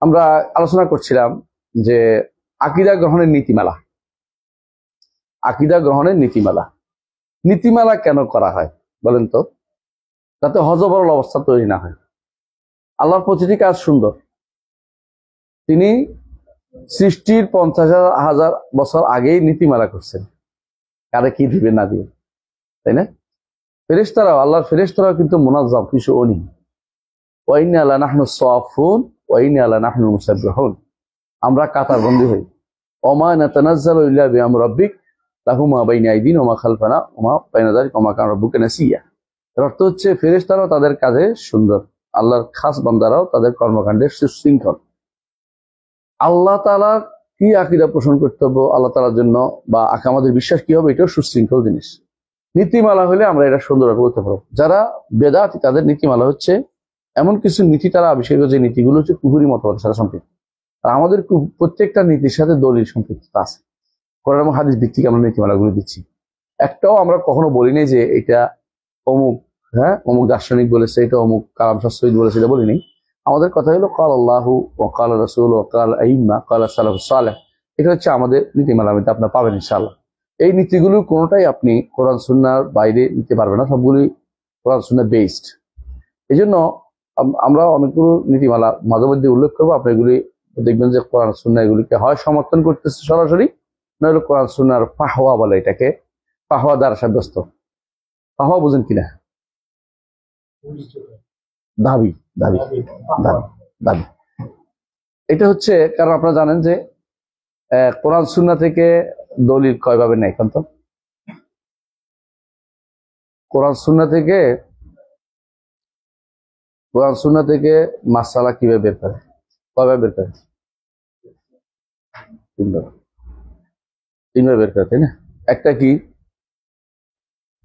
আমরা আলোচনা করছিলাম যে আকীদা গ্রহণের নীতিমালা। আকীদা গ্রহণের নীতিমালা নীতিমালা কেন করা হয় বলেন তো? যাতে হযবরল অবস্থা তৈরি না হয়। আল্লাহর প্রতিটি কাজ সুন্দর। তিনি সৃষ্টির 50,000 বছর আগেই নীতিমালা করছেন, কারে কি দিবে না দিবে, তাই না? ফেরেশতারাও, আল্লাহর ফেরেশতারাও কিন্তু মুনাজ্জাম, কিছু অনি। ওয়া ইন্না লানাহনু সাফুন ওয়া ইন্না লানাহনু মুসাব্বিহুন। আমরা কাতারবন্দি হই। ওমা নাতানাজ্জালু ইল্লা বিআমরি রাব্বিক লাহু মা বাইনা আইদিনা ওয়া মা খালফানা ওয়া মা বাইনা যালিকা ওয়া মা কানা রাব্বুকা নাসিয়া। এর অর্থ হচ্ছে ফেরেশতারাও তাদের কাজে সুন্দর, আল্লাহর খাস বান্দারাও তাদের কর্মকাণ্ডে সুশৃঙ্খল। আল্লাহ তাআলা কি আকীদা পোষণ করতে হবে আল্লাহ তাআলার জন্য, বা আমাদের বিশ্বাস কি হবে, এটাও সুশৃঙ্খল জিনিস। নীতিমালা হলে আমরা এটা সুন্দরভাবে বলতে পারবো। যারা বেদাতি তাদের নীতিমালা হচ্ছে এমন কিছু নীতি তারা আবিষ্কার করে, যে নীতিগুলো হচ্ছে কুফরি মতবাদের সাথে সম্পৃক্ত। আর আমাদের প্রত্যেকটা নীতির সাথে দলিল সম্পৃক্ততা আছে। কোরআন এবং হাদিস ভিত্তিক আমরা নীতিমালাগুলো দিচ্ছি। একটাও আমরা কখনো বলি নাই যে এটা অমুক অমুক দার্শনিক বলেছে, এটা অমুক কালাম শাস্ত্রবিদ বলেছে, এটা বলিনি। আমাদের কথা হলো কাল আল্লাহু ওয়া কাল রাসূল ওয়া কাল আইম্মা কাল সালাফুস সালেহ। এটা হচ্ছে আমাদের নীতিমালা, আমি আপনারা পাবেন ইনশাআল্লাহ। এই নীতিগুলো কোনোটাই আপনি কোরআন সুন্নাহর বাইরে নিতে পারবেন না, সবগুলি কোরআন সুন্নাহ বেসড। এই জন্য আমরা অনেকগুলো নীতিমালা মাঝে মধ্যে উল্লেখ করবো। আপনি এগুলি দেখবেন যে কোরআন সুন্নাহ এগুলিকে হয় সমর্থন করতেছে সরাসরি, নইলে কোরআন সুন্নাহর ফাহওয়া বলে এটাকে, ফাহওয়া দ্বারা সাব্যস্ত। ফাহওয়া বুঝেন কিনা? দাবি দাবি দাবি দাবি। এটা হচ্ছে কারণ আপনারা জানেন যে কোরআন সুন্নাহ থেকে দলিল কয়ভাবে নেয় এখন তো? কোরআন সুন্নাহ থেকে মাসআলা কিভাবে বের করে, কয়ভাবে বের করে? তিনভাবে বের করে, তাই না? একটা কি?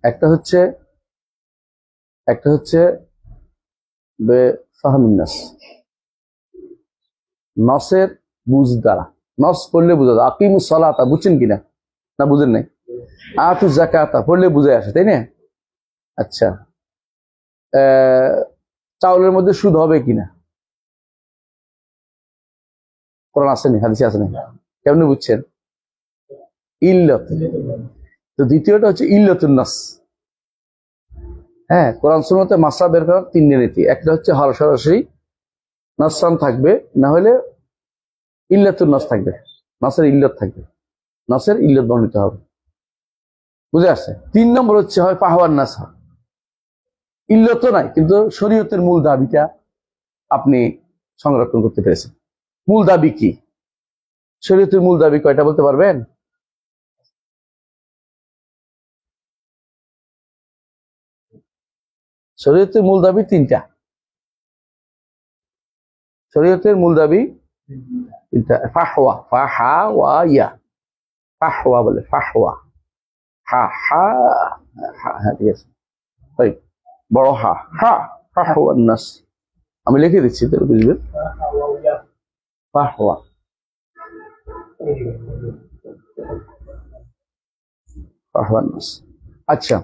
একটা হচ্ছে বেফাহমিন নাস, নসের বুঝ দ্বারা। নস পড়লে বুঝা যায়। আকিমুস সালাতা বুঝছেন কিনা? না বুঝেন নাই? আতু যাকাতা পড়লে বুঝে আসে, তাই না? আচ্ছা, চাউলের মধ্যে সুদ হবে কিনা? কোরআন আসেনি, হাদিসে আসেনি, কেমনে বুঝছেন? ইল্লত। তো দ্বিতীয়টা হচ্ছে ইল্লাতুন নাস। কোরআন সুন্নাতে মাসলা বের করার তিনটে নীতি। একটা হচ্ছে সরাসরি নাসান থাকবে, না হলে ইল্লাতুন নাস থাকবে, নাসের ইল্লত থাকবে, নাসের ইল্লত বর্ণিত হবে। বুঝে আসছে? 3 নম্বর হচ্ছে হয় ফাহওয়ান নাস, ইল্লত নাই কিন্তু শরীয়তের মূল দাবিটা আপনি সংরক্ষণ করতে পেরেছেন। মূল দাবি কি? শরীয়তের মূল দাবি কয়টা বলতে পারবেন? শরীয়তের মূল দাবি 3টা। শরীয়তের মূল দাবি 3টা। ফাহওয়া, ফাহাওয়া, ফাহওয়া বলে, ফাহওয়া, হা হা হা, ঠিক আছে, তাই বড় হা হা, ফাহওয়ান নাস। আমি লিখে দিচ্ছি তাহলে বুঝবেন। ফাহওয়া, ফাহওয়ান নাস। আচ্ছা,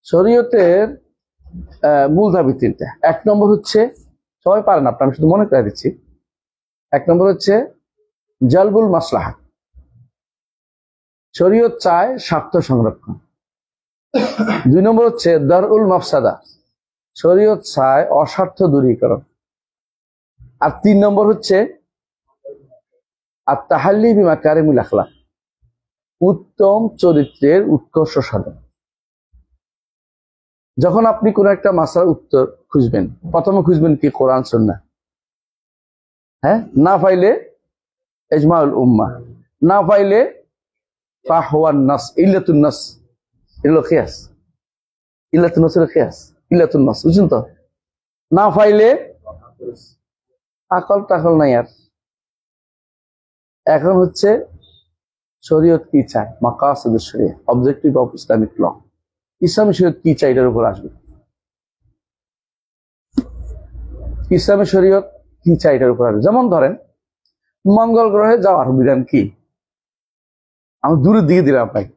শরীয়তের মূল দাবি 3টা। 1 নম্বর হচ্ছে, সবাই পারেন আপনার, আমি শুধু মনে করে দিচ্ছি। 1 নম্বর হচ্ছে জালবুল মাসলাহা, শরীয়ত চায় স্বার্থ সংরক্ষণ। 2 নম্বর হচ্ছে দারউল মাফসাদা, শরীয়ত চায় অস্বার্থ দূরীকরণ। আর 3 নম্বর হচ্ছে আত-তাহাল্লি বিমাকারিমিল আখলাক, উত্তম চরিত্রের উৎকর্ষ সাধন। যখন আপনি কোন একটা মাসলার উত্তর খুঁজবেন, প্রথমে খুঁজবেন কি? কোরআন সুন্নাহ। না পাইলে ইজমাউল উম্মাহ, না পাইলে ফাহওয়ান নাস, ইল্লাতুন নাস, এগুলো কিয়াস, ইল্লাতুন নাসের কিয়াস, ইল্লাতুন নাস, বুঝছেন তো? না পাইলে আকল টাকল নাই আর। এখন হচ্ছে শরীয়ত কি চায়, মাকাসিদুশ শরিয়াহ, অবজেক্টিভ অফ ইসলামিক ল। ইসলামী শরীয়ত কি চায় এটার উপর আসবে। ইসলামী শরীয়ত কি চায় এটার উপর আসবে। যেমন ধরেন মঙ্গল গ্রহে যাওয়ার বিধান কি? আমি দূরের দিকে দিলাম আপনাকে।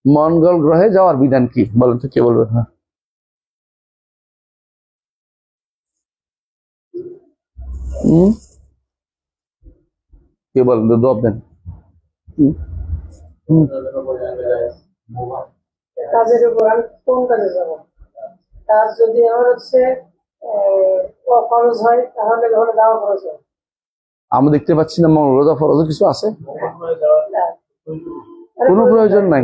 মঙ্গল গ্রহে যাওয়ার বিধান কি বলেন তো, কে বলবেন? হ্যাঁ, কে বলেন তো, জবাব দেন। কাজের উপর কোন কাজে যাব? কাজ যদি আমার হচ্ছে খরচ হয় তাহলে ঘরে যাওয়া খরচ হয়। আমি দেখতে পাচ্ছি না মঙ্গল রোজা ফরজ কিছু আছে, কোনো প্রয়োজন নাই।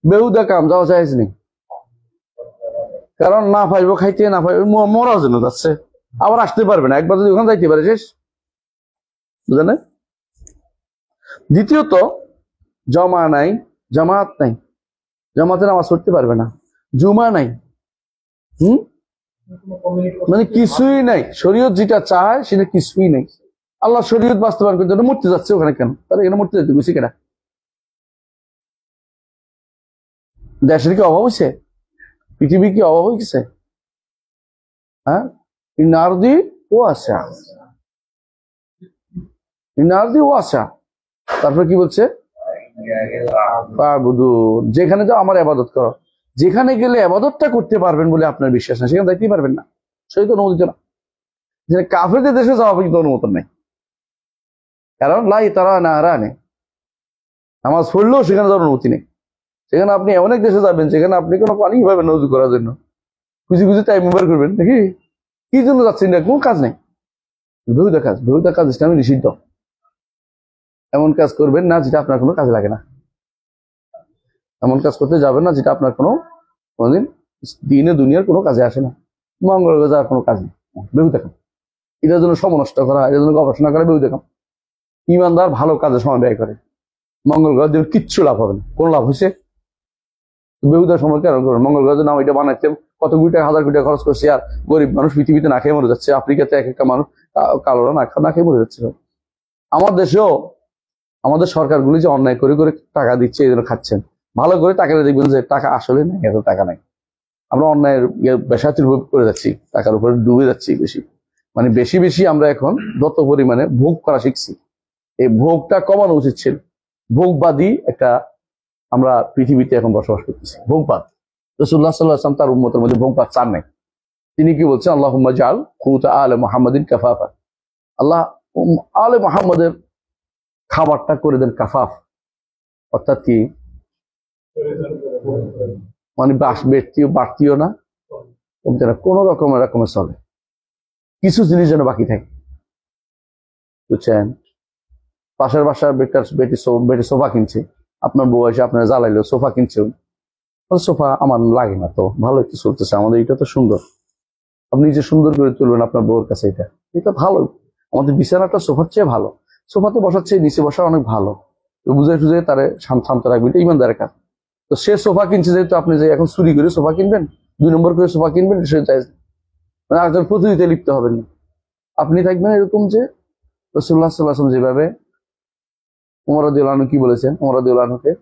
বেহুদা কাম যাওয়া চাইজ নেই, কারণ না পাইবো খাইতে, না পাইবো মরার জন্য যাচ্ছে, আবার আসতে পারবে না। একবার যদি ওখানে যাইতে পারে শেষ, বুঝলেন? দ্বিতীয়ত জমা নাই, জামাত নাই, জামাতে নামাজ পড়তে পারবে না। জুমা নাই, মানে কিছুই নাই। শরীয়ত যেটা চায় সেটা কিছুই নাই। আল্লাহ শরীয়ত বাস্তবায়ন করতে মরতে যাচ্ছে ওখানে কেন? তাহলে এখানে মরতে যেতে বুঝি কেনা? দেশের কি অভাব হয়েছে? পৃথিবী কি অভাব হয়ে গেছে? হ্যাঁ, ইনারদি ও আশা, ইনারদি ও আশা। তারপরে কি বলছে? যেখানে তো আমার আবাদত করো, যেখানে গেলে আবাদতটা করতে পারবেন বলে আপনার বিশ্বাস না, সেখানে যাইতেই পারবেন না, সেই তো অনুমতি না। যেখানে কাফেরদের দেশে যাওয়া কিন্তু অনুমোদন নেই, কারণ লাই তারা না হারা নেই, নামাজ পড়লেও সেখানে যাওয়ার অনুমতি নেই। সেখানে আপনি এমন এক দেশে যাবেন যেখানে আপনি কোনো পানি পাবেন না উজু করার জন্য, খুঁজে খুঁজে টাইম ব্যবহার করবেন নাকি? কি জন্য যাচ্ছেন না? কোনো কাজ নেই। বেহুদা কাজ, বেহুদা কাজ ইসলামে নিষিদ্ধ। এমন কাজ করবেন না যেটা আপনার কোনো কাজে লাগে না, এমন কাজ করতে যাবেন না যেটা আপনার কোনোদিন দিনে দুনিয়ার কোনো কাজে আসে না। মঙ্গল গ্রহে যাওয়ার কোনো কাজ নেই, বেহুদা কাজ। এটার জন্য সময় নষ্ট করা, এটার জন্য গবেষণা করা বেহুদা কাজ। ইমানদার ভালো কাজে সময় ব্যয় করে, মঙ্গল গ্রহের জন্য কিচ্ছু লাভ হবে না। কোন লাভ হয়েছে? বেহুদার সময় কেন করবেন? মঙ্গল গ্রহের নাম এটা বানাইতে কত কোটি টাকা, হাজার কোটি টাকা খরচ করছে, আর গরিব মানুষ পৃথিবীতে না খেয়ে মরে যাচ্ছে। আফ্রিকাতে এক একটা মানুষ, কালোরা না খেয়ে মরে যাচ্ছে। আমার দেশেও আমাদের সরকারগুলি যে অন্যায় করে করে টাকা দিচ্ছে, এই জন্য খাচ্ছেন। ভালো করে টাকা দেখবেন যে টাকা আসলে নেই, এত টাকা নাই। আমরা অন্যায়ের বেসাতির করে যাচ্ছি, টাকার উপরে ডুবে যাচ্ছি বেশি, মানে বেশি বেশি আমরা এখন যত পরিমাণে ভোগ করা শিখছি। এই ভোগটা কমানো উচিত ছিল। ভোগবাদী একটা আমরা পৃথিবীতে এখন বসবাস করতেছি, ভোগবাদ। রাসূলুল্লাহ সাল্লাল্লাহু আলাইহি ওয়াসাল্লাম তার উম্মতের মধ্যে ভোগবাদ চান নাই। তিনি কি বলছেন? আল্লাহুম্মা জাআল কুতা আলে মুহাম্মাদিন কাফাফা। আল্লাহ আলে মুহাম্মাদের খাবারটা করে দেন কাফাফ, অর্থাৎ কি, মানে বাড়তিও না, কমতে না, কোন রকমের চলে, কিছু জিনিস যেন বাকি থাকে, বুঝছেন? পাশের বাসার বেটি সোফা কিনছে, আপনার বউ এসে আপনার জ্বালাইলো, সোফা কিনছে। সোফা আমার লাগে না তো, ভালো একটু চলতেছে, আমাদের এটা তো সুন্দর, আপনি যে সুন্দর করে তুলবেন আপনার বউর কাছে, এটা ভালো। আমাদের বিছানাটা সোফার চেয়ে ভালো, সোফাতে বসার চেয়ে নিচে বসা অনেক ভালো। বুঝে টুঝে তারে শান্ত রাখবেন, এটা ইমানদারের কাজ। তো সে সোফা কিনছে, যেহেতু আপনি যে এখন চুরি করে সোফা কিনবেন, 2 নম্বর করে সোফা কিনবেন, সে জায়েজ না। মানে আরেকজন প্রতিযোগিতায় লিপ্ত হবেন না। আপনি থাকবেন এরকম যে রাসূলুল্লাহ সাল্লাল্লাহু আলাইহি ওয়াসাল্লাম যেভাবে, ওমর রাদিয়াল্লাহু আনহু কি বলেছেন? ওমর রাদিয়াল্লাহু আনহুকে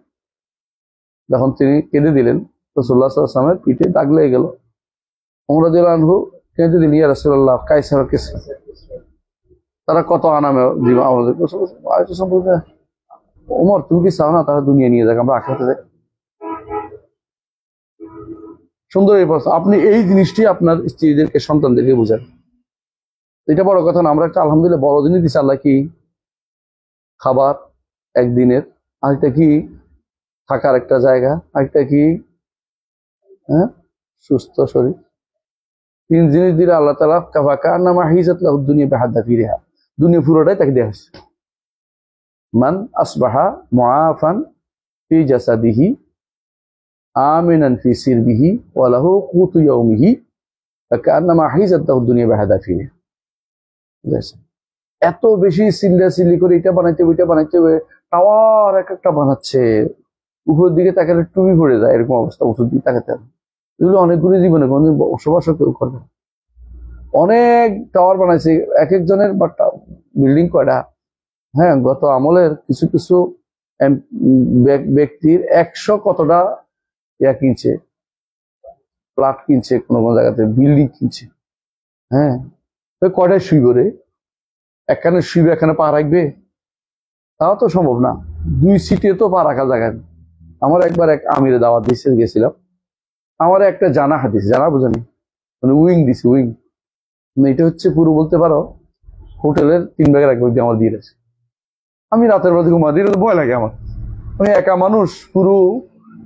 যখন তিনি কেঁদে দিলেন, রাসূলুল্লাহ সাল্লাল্লাহু আলাইহি ওয়াসাল্লামের পিঠে দাগ লেগে গেল। ওমর রাদিয়াল্লাহু আনহু কেঁদে দিলেন, ইয়া রাসূলুল্লাহ কায়সার কিসরা, তারা কত আনামে জীবন আমাদের। ওমর তুমি কি চাও না তারা দুনিয়া নিয়ে যাক, আমরা আখিরাতে যাই? সুন্দর এই প্রশ্ন। আপনি এই জিনিসটি আপনার স্ত্রীদেরকে, সন্তানদেরকে বুঝান, এটা বড় কথা না। আমরা একটা আলহামদুলিল্লাহ বড় জিনিস দিচ্ছি আল্লাহ, কি খাবার একদিনের, আরেকটা কি থাকার একটা জায়গা, আরেকটা কি হ্যাঁ সুস্থ শরীর। 3 জিনিস দিলে আল্লাহ তাআলা কাফাকান্নামা হিজাত লাহু দুনিয়া বিহাদ্দা ফিরিহা, দুনিয়া পুরোটাই তাকে দেওয়া হয়েছে। মান আসবাহা মুআফান ফি জাসাদিহি আমিনান ফি সিরবিহি ওয়া লাহু কুতু ইয়াউমিহি কান্নামা হিজাত লাহু দুনিয়া বিহাদ্দা ফিরিহা। এত বেশি চিল্লি করে এটা বানাইতে ওইটা বানাইতে হবে, টাওয়ার এক একটা বানাচ্ছে, উপরের দিকে তাকালে টুপি পড়ে যায়, এরকম অবস্থা। ওষুধ দিয়ে তাকাতে হবে। এগুলো অনেকগুলো জীবনে কোনদিন বসবাস কেউ করবে। অনেক টাওয়ার বানাইছে, এক একজনের বিল্ডিং কয়টা। হ্যাঁ, গত আমলের কিছু কিছু ব্যক্তির 100 কতটা কিনছে, ফ্ল্যাট কিনছে, কোনো জায়গাতে বিল্ডিং কিনছে। হ্যাঁ, কয়টায় শুইব রে? একখানে শুইবে, এখানে পা রাখবে, তাও তো সম্ভব না। 2 সিটে তো পা রাখা জায়গা। আমার একবার এক আমিরে দাওয়াত দিতে গেছিলাম, আমার একটা জানা হাদিস, জানা বুঝানি, মানে উইং দিছে, উইং, এটা হচ্ছে পুরো বলতে পারো হোটেলের 3 ভাগের 1 ভাগ দিয়ে আমার দিয়ে দিয়েছে। আমি রাতের বেলা ঘুমা দিলে ভয় লাগে আমার, আমি একা মানুষ, পুরো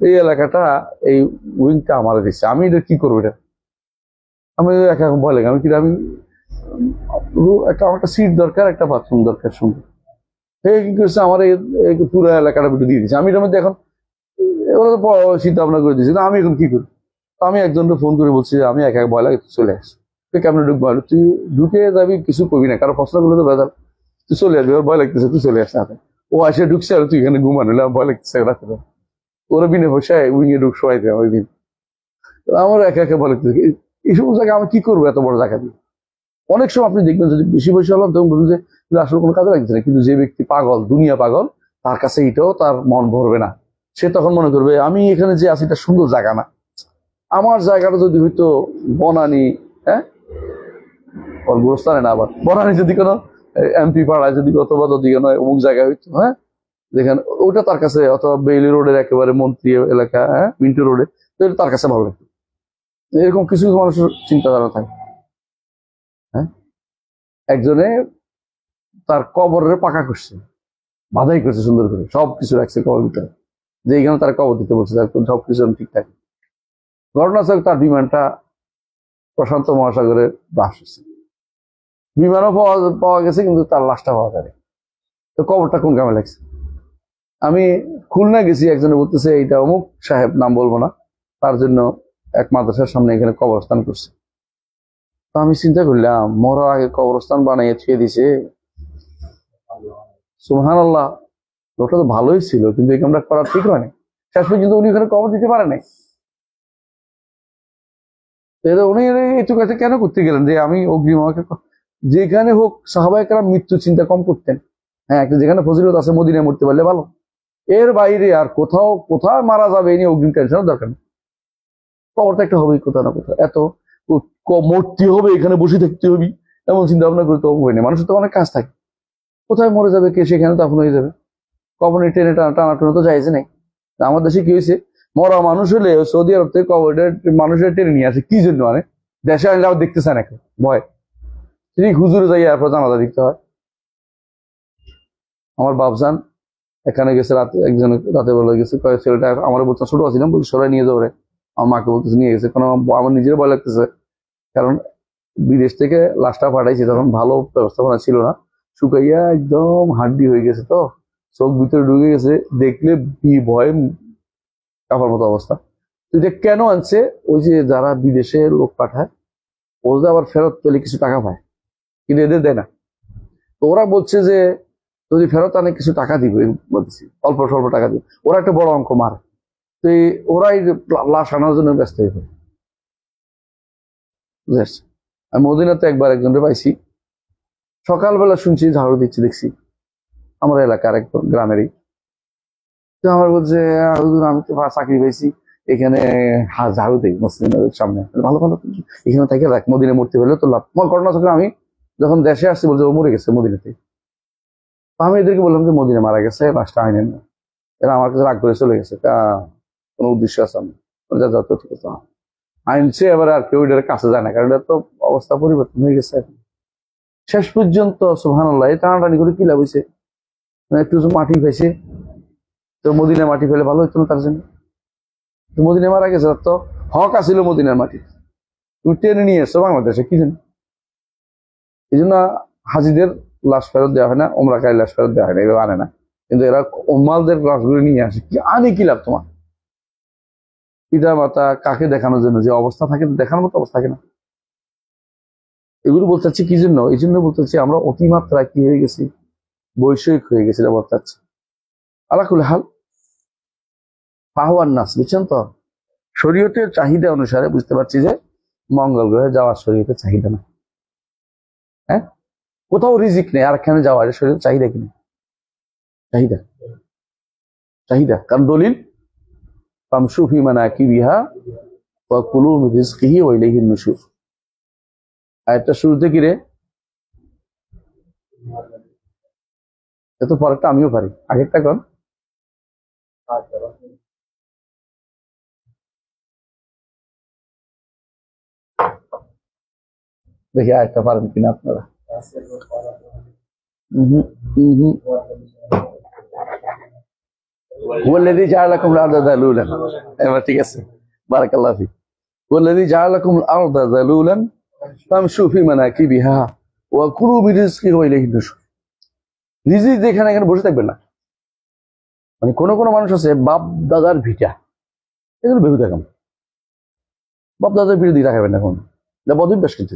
এই এলাকাটা এই উইংটা আমার দিচ্ছে, আমি এটা কি করবো? এটা আমি একা ভয় লাগে, আমি কি আমি আমার একটা সিট দরকার, একটা বাথরুম দরকার, শুনবো কি করছে আমার এই পুরো এলাকাটা ভিতরে দিয়ে দিচ্ছে। আমি এটার মধ্যে এখন ওরা তো চিন্তা ভাবনা করে দিচ্ছে না, আমি এখন কি করি? আমি একজনকে ফোন করে বলছি যে আমি একা ভয় লাগে, চলে আস। তুই কেমন ঢুকবো? তুই ঢুকে যাবি, কিছু কবি না, কারো প্রশ্ন করলে তো বেদার, তুই চলে আসবি, ওর ভয় লাগতেছে, তুই চলে আস না। ও আসে ঢুকছে আর তুই এখানে ঘুমানো, ভয় লাগতেছে রাতে, ওরা বিনে পয়সায় উইংয়ে ঢুক শোয়াই দেয় ওই দিন। আমার একা একা ভয় লাগতেছে, এই সমস্ত জায়গায় আমি কি করবো এত বড় জায়গা দিয়ে? অনেক সময় আপনি দেখবেন যদি বেশি পয়সা হলাম তখন বলুন যে আসলে কোনো কাজে লাগছে না, কিন্তু যে ব্যক্তি পাগল, দুনিয়া পাগল, তার কাছে এটাও তার মন ভরবে না। সে তখন মনে করবে আমি এখানে যে আছি এটা সুন্দর জায়গা না, আমার জায়গাটা যদি হয়তো বনানি, হ্যাঁ ওর গোরস্থানে না, আবার বনানি যদি কোনো এমপি পাড়ায় যদি অথবা যদি কোনো অমুক জায়গায় হইতো, হ্যাঁ যেখানে ওটা তার কাছে, অথবা বেইলি রোডের একেবারে মন্ত্রী এলাকা, হ্যাঁ মিন্টু রোডে, তার কাছে ভালো লাগতো। এরকম কিছু মানুষের চিন্তাধারা থাকে। হ্যাঁ, একজনে তার কবরের পাকা করছে, বাধাই করছে সুন্দর করে, সবকিছু রাখছে কবর ভিতরে, যে এইখানে তার কবর দিতে বলছে, সবকিছু ঠিকঠাক। ঘটনা হচ্ছে তার বিমানটা প্রশান্ত মহাসাগরে বাস হচ্ছে, বিমানও পাওয়া গেছে, কিন্তু তার লাশটা পাওয়া যায়। তো কবরটা কোন কামে লাগছে? আমি খুলনা গেছি, একজনে বলতেছে এইটা অমুক সাহেব, নাম বলবো না, তার জন্য এক মাদ্রাসার সামনে এখানে কবরস্থান করছে। তো আমি চিন্তা করলাম, মরার আগে কবরস্থান বানাইয়ে ছুঁয়ে দিছে, সুবহানাল্লাহ। লোকটা তো ভালোই ছিল, কিন্তু এই কামটা করা ঠিক হয়নি। শেষ পর্যন্ত উনি ওখানে কবর দিতে পারে নাই। উনি এইটুকু কাছে কেন করতে গেলেন যে আমি অগ্রিম, আমাকে যেখানে হোক সাহাবায়ে কেরাম মৃত্যু চিন্তা কম করতেন। হ্যাঁ, একটা যেখানে ফজিলত আছে মদিনায় মরতে পারলে ভালো, এর বাইরে আর কোথাও কোথাও মারা যাবে এই নিয়ে অগ্রিম টেনশনের দরকার নেই। কবরটা একটা হবেই কোথাও না কোথাও, এত মরতে হবে এখানে বসে থাকতে হবে এমন চিন্তা ভাবনা করতে হবে না। মানুষের তো অনেক কাজ থাকে, কোথায় মরে যাবে কে, সেখানে তখন হয়ে যাবে। কবরে টেনে টানা তো যাইছে নাই। আমার দেশে কি হয়েছে, মরা মানুষ হলে সৌদি আরব থেকে কবরের মানুষের টেনে নিয়ে আসে, কি জন্য? মানে দেশে আনলে আবার দেখতে চায় না কেউ, ভয়। ঠিক হুজুরে যাই এরপর জানাজা দিতে হয়। আমার বাপজান এখানে গেছে রাতে, একজন রাতে বেলা গেছে, ছেলেটা আমার বলতে ছোট আছিলাম, বলছি সরাই নিয়ে যাবো রে, আমার মাকে বলতেছে নিয়ে গেছে, কারণ আমার নিজের ভয় লাগতেছে, কারণ বিদেশ থেকে লাশটা পাঠাইছি তখন ভালো ব্যবস্থাপনা ছিল না, শুকাইয়া একদম হাড্ডি হয়ে গেছে, তো চোখ ভিতরে ঢুকে গেছে, দেখলে ভয় কাপার মতো অবস্থা। এটা কেন আনছে? ওই যে যারা বিদেশে লোক পাঠায়, ওদের আবার ফেরত পেলে কিছু টাকা পায়, কিন্তু এদের দেয় না। তো ওরা বলছে যে যদি ফেরত আনে কিছু টাকা দিবে, বলছি অল্প স্বল্প টাকা দিবে, ওরা একটা বড় অঙ্ক মারে। তো ওরাই লাশ আনার জন্য ব্যস্ত হয়ে পড়ে। বুঝেছি, আমি মদিনাতে একবার একজনকে পাইছি, সকালবেলা শুনছি ঝাড়ু দিচ্ছি, দেখছি আমার এলাকার এক গ্রামেরই। তো আমার বলছে হুজুর আমি তো চাকরি পাইছি এখানে, ঝাড়ু দিই মুসলিমের সামনে, ভালো ভালো, এখানে থেকে রাখ, মদিনে মূর্তি হলে তো লাভ। আমার ঘটনা থাকে, আমি যখন দেশে আসছি বলছে ও মরে গেছে মদিনাতে। তো আমি এদেরকে বললাম যে মদিনে মারা গেছে, লাশটা আইনে না। এরা আমার কাছে রাগ করে চলে গেছে, কোনো উদ্দেশ্য আছে আমি যা তো ঠিক আছে আইনছে। এবার আর কেউ এটার কাছে যায় না, কারণ এটা তো অবস্থা পরিবর্তন হয়ে গেছে। শেষ পর্যন্ত সুবহানাল্লাহ, এই টানাটানি করে কি লাভ হয়েছে? একটু মাটি পাইছে, তো মদিনায় মাটি ফেলে ভালো হইতো না তার জন্য? মদিনায় মারা গেছে, তো হক আছিল মদিনার মাটি, তুমি টেনে নিয়ে এসছো বাংলাদেশে, কি জানি। এই জন্য হাজিদের লাশ ফেরত দেওয়া হয় না, ওমরাকারী লাশ ফেরত দেওয়া হয় না, এগুলো আনে না। কিন্তু এরা উম্মালদের লাশগুলো নিয়ে আসে, কি আনে কি লাভ তোমার? পিতা মাতা কাকে দেখানোর জন্য যে অবস্থা থাকে, দেখানোর মতো অবস্থা থাকে না। এগুলো বলতে চাচ্ছি কি জন্য? এই জন্য বলতে চাচ্ছি আমরা অতিমাত্রায় কি হয়ে গেছি, বৈষয়িক হয়ে গেছি, এটা বলতে চাচ্ছি। আলাকুল হাল ফাহওয়ান নাস, বুঝছেন তো? শরীয়তের চাহিদা অনুসারে বুঝতে পারছি যে মঙ্গল গ্রহে যাওয়ার শরীয়তের চাহিদা না। হ্যাঁ, কোথাও রিজিক নেই, আর এখানে যাওয়ার শরীরের চাহিদা কিনা? চাহিদা, চাহিদা। কারণ দলিল ফামশু ফি মানাকিবিহা ওয়া কুলু মিন রিজকিহি ওয়া ইলাইহিন নুশুর। আয়াতটা শুরুতে কি রে? এত পরেরটা আমিও পারি, আগেরটা কোন? দেখি আয়াতটা পারেন কিনা আপনারা। والذي جعل لكم الأرض ذلولا এবার ঠিক আছে বারাকাল্লাহু ফিক والذي جعل لكم الأرض ذلولا فامشوا في مناكبها وكلوا من رزقه وإليه النشور রিজিক যেখানে এখানে বসে থাকবেন না মানে কোন কোন মানুষ আছে বাপ দাদার ভিটা এগুলো বেহুদা কাম বাপ দাদার ভিটা দিয়ে রাখাবেন না কোন এটা বদভ্যাস কিন্তু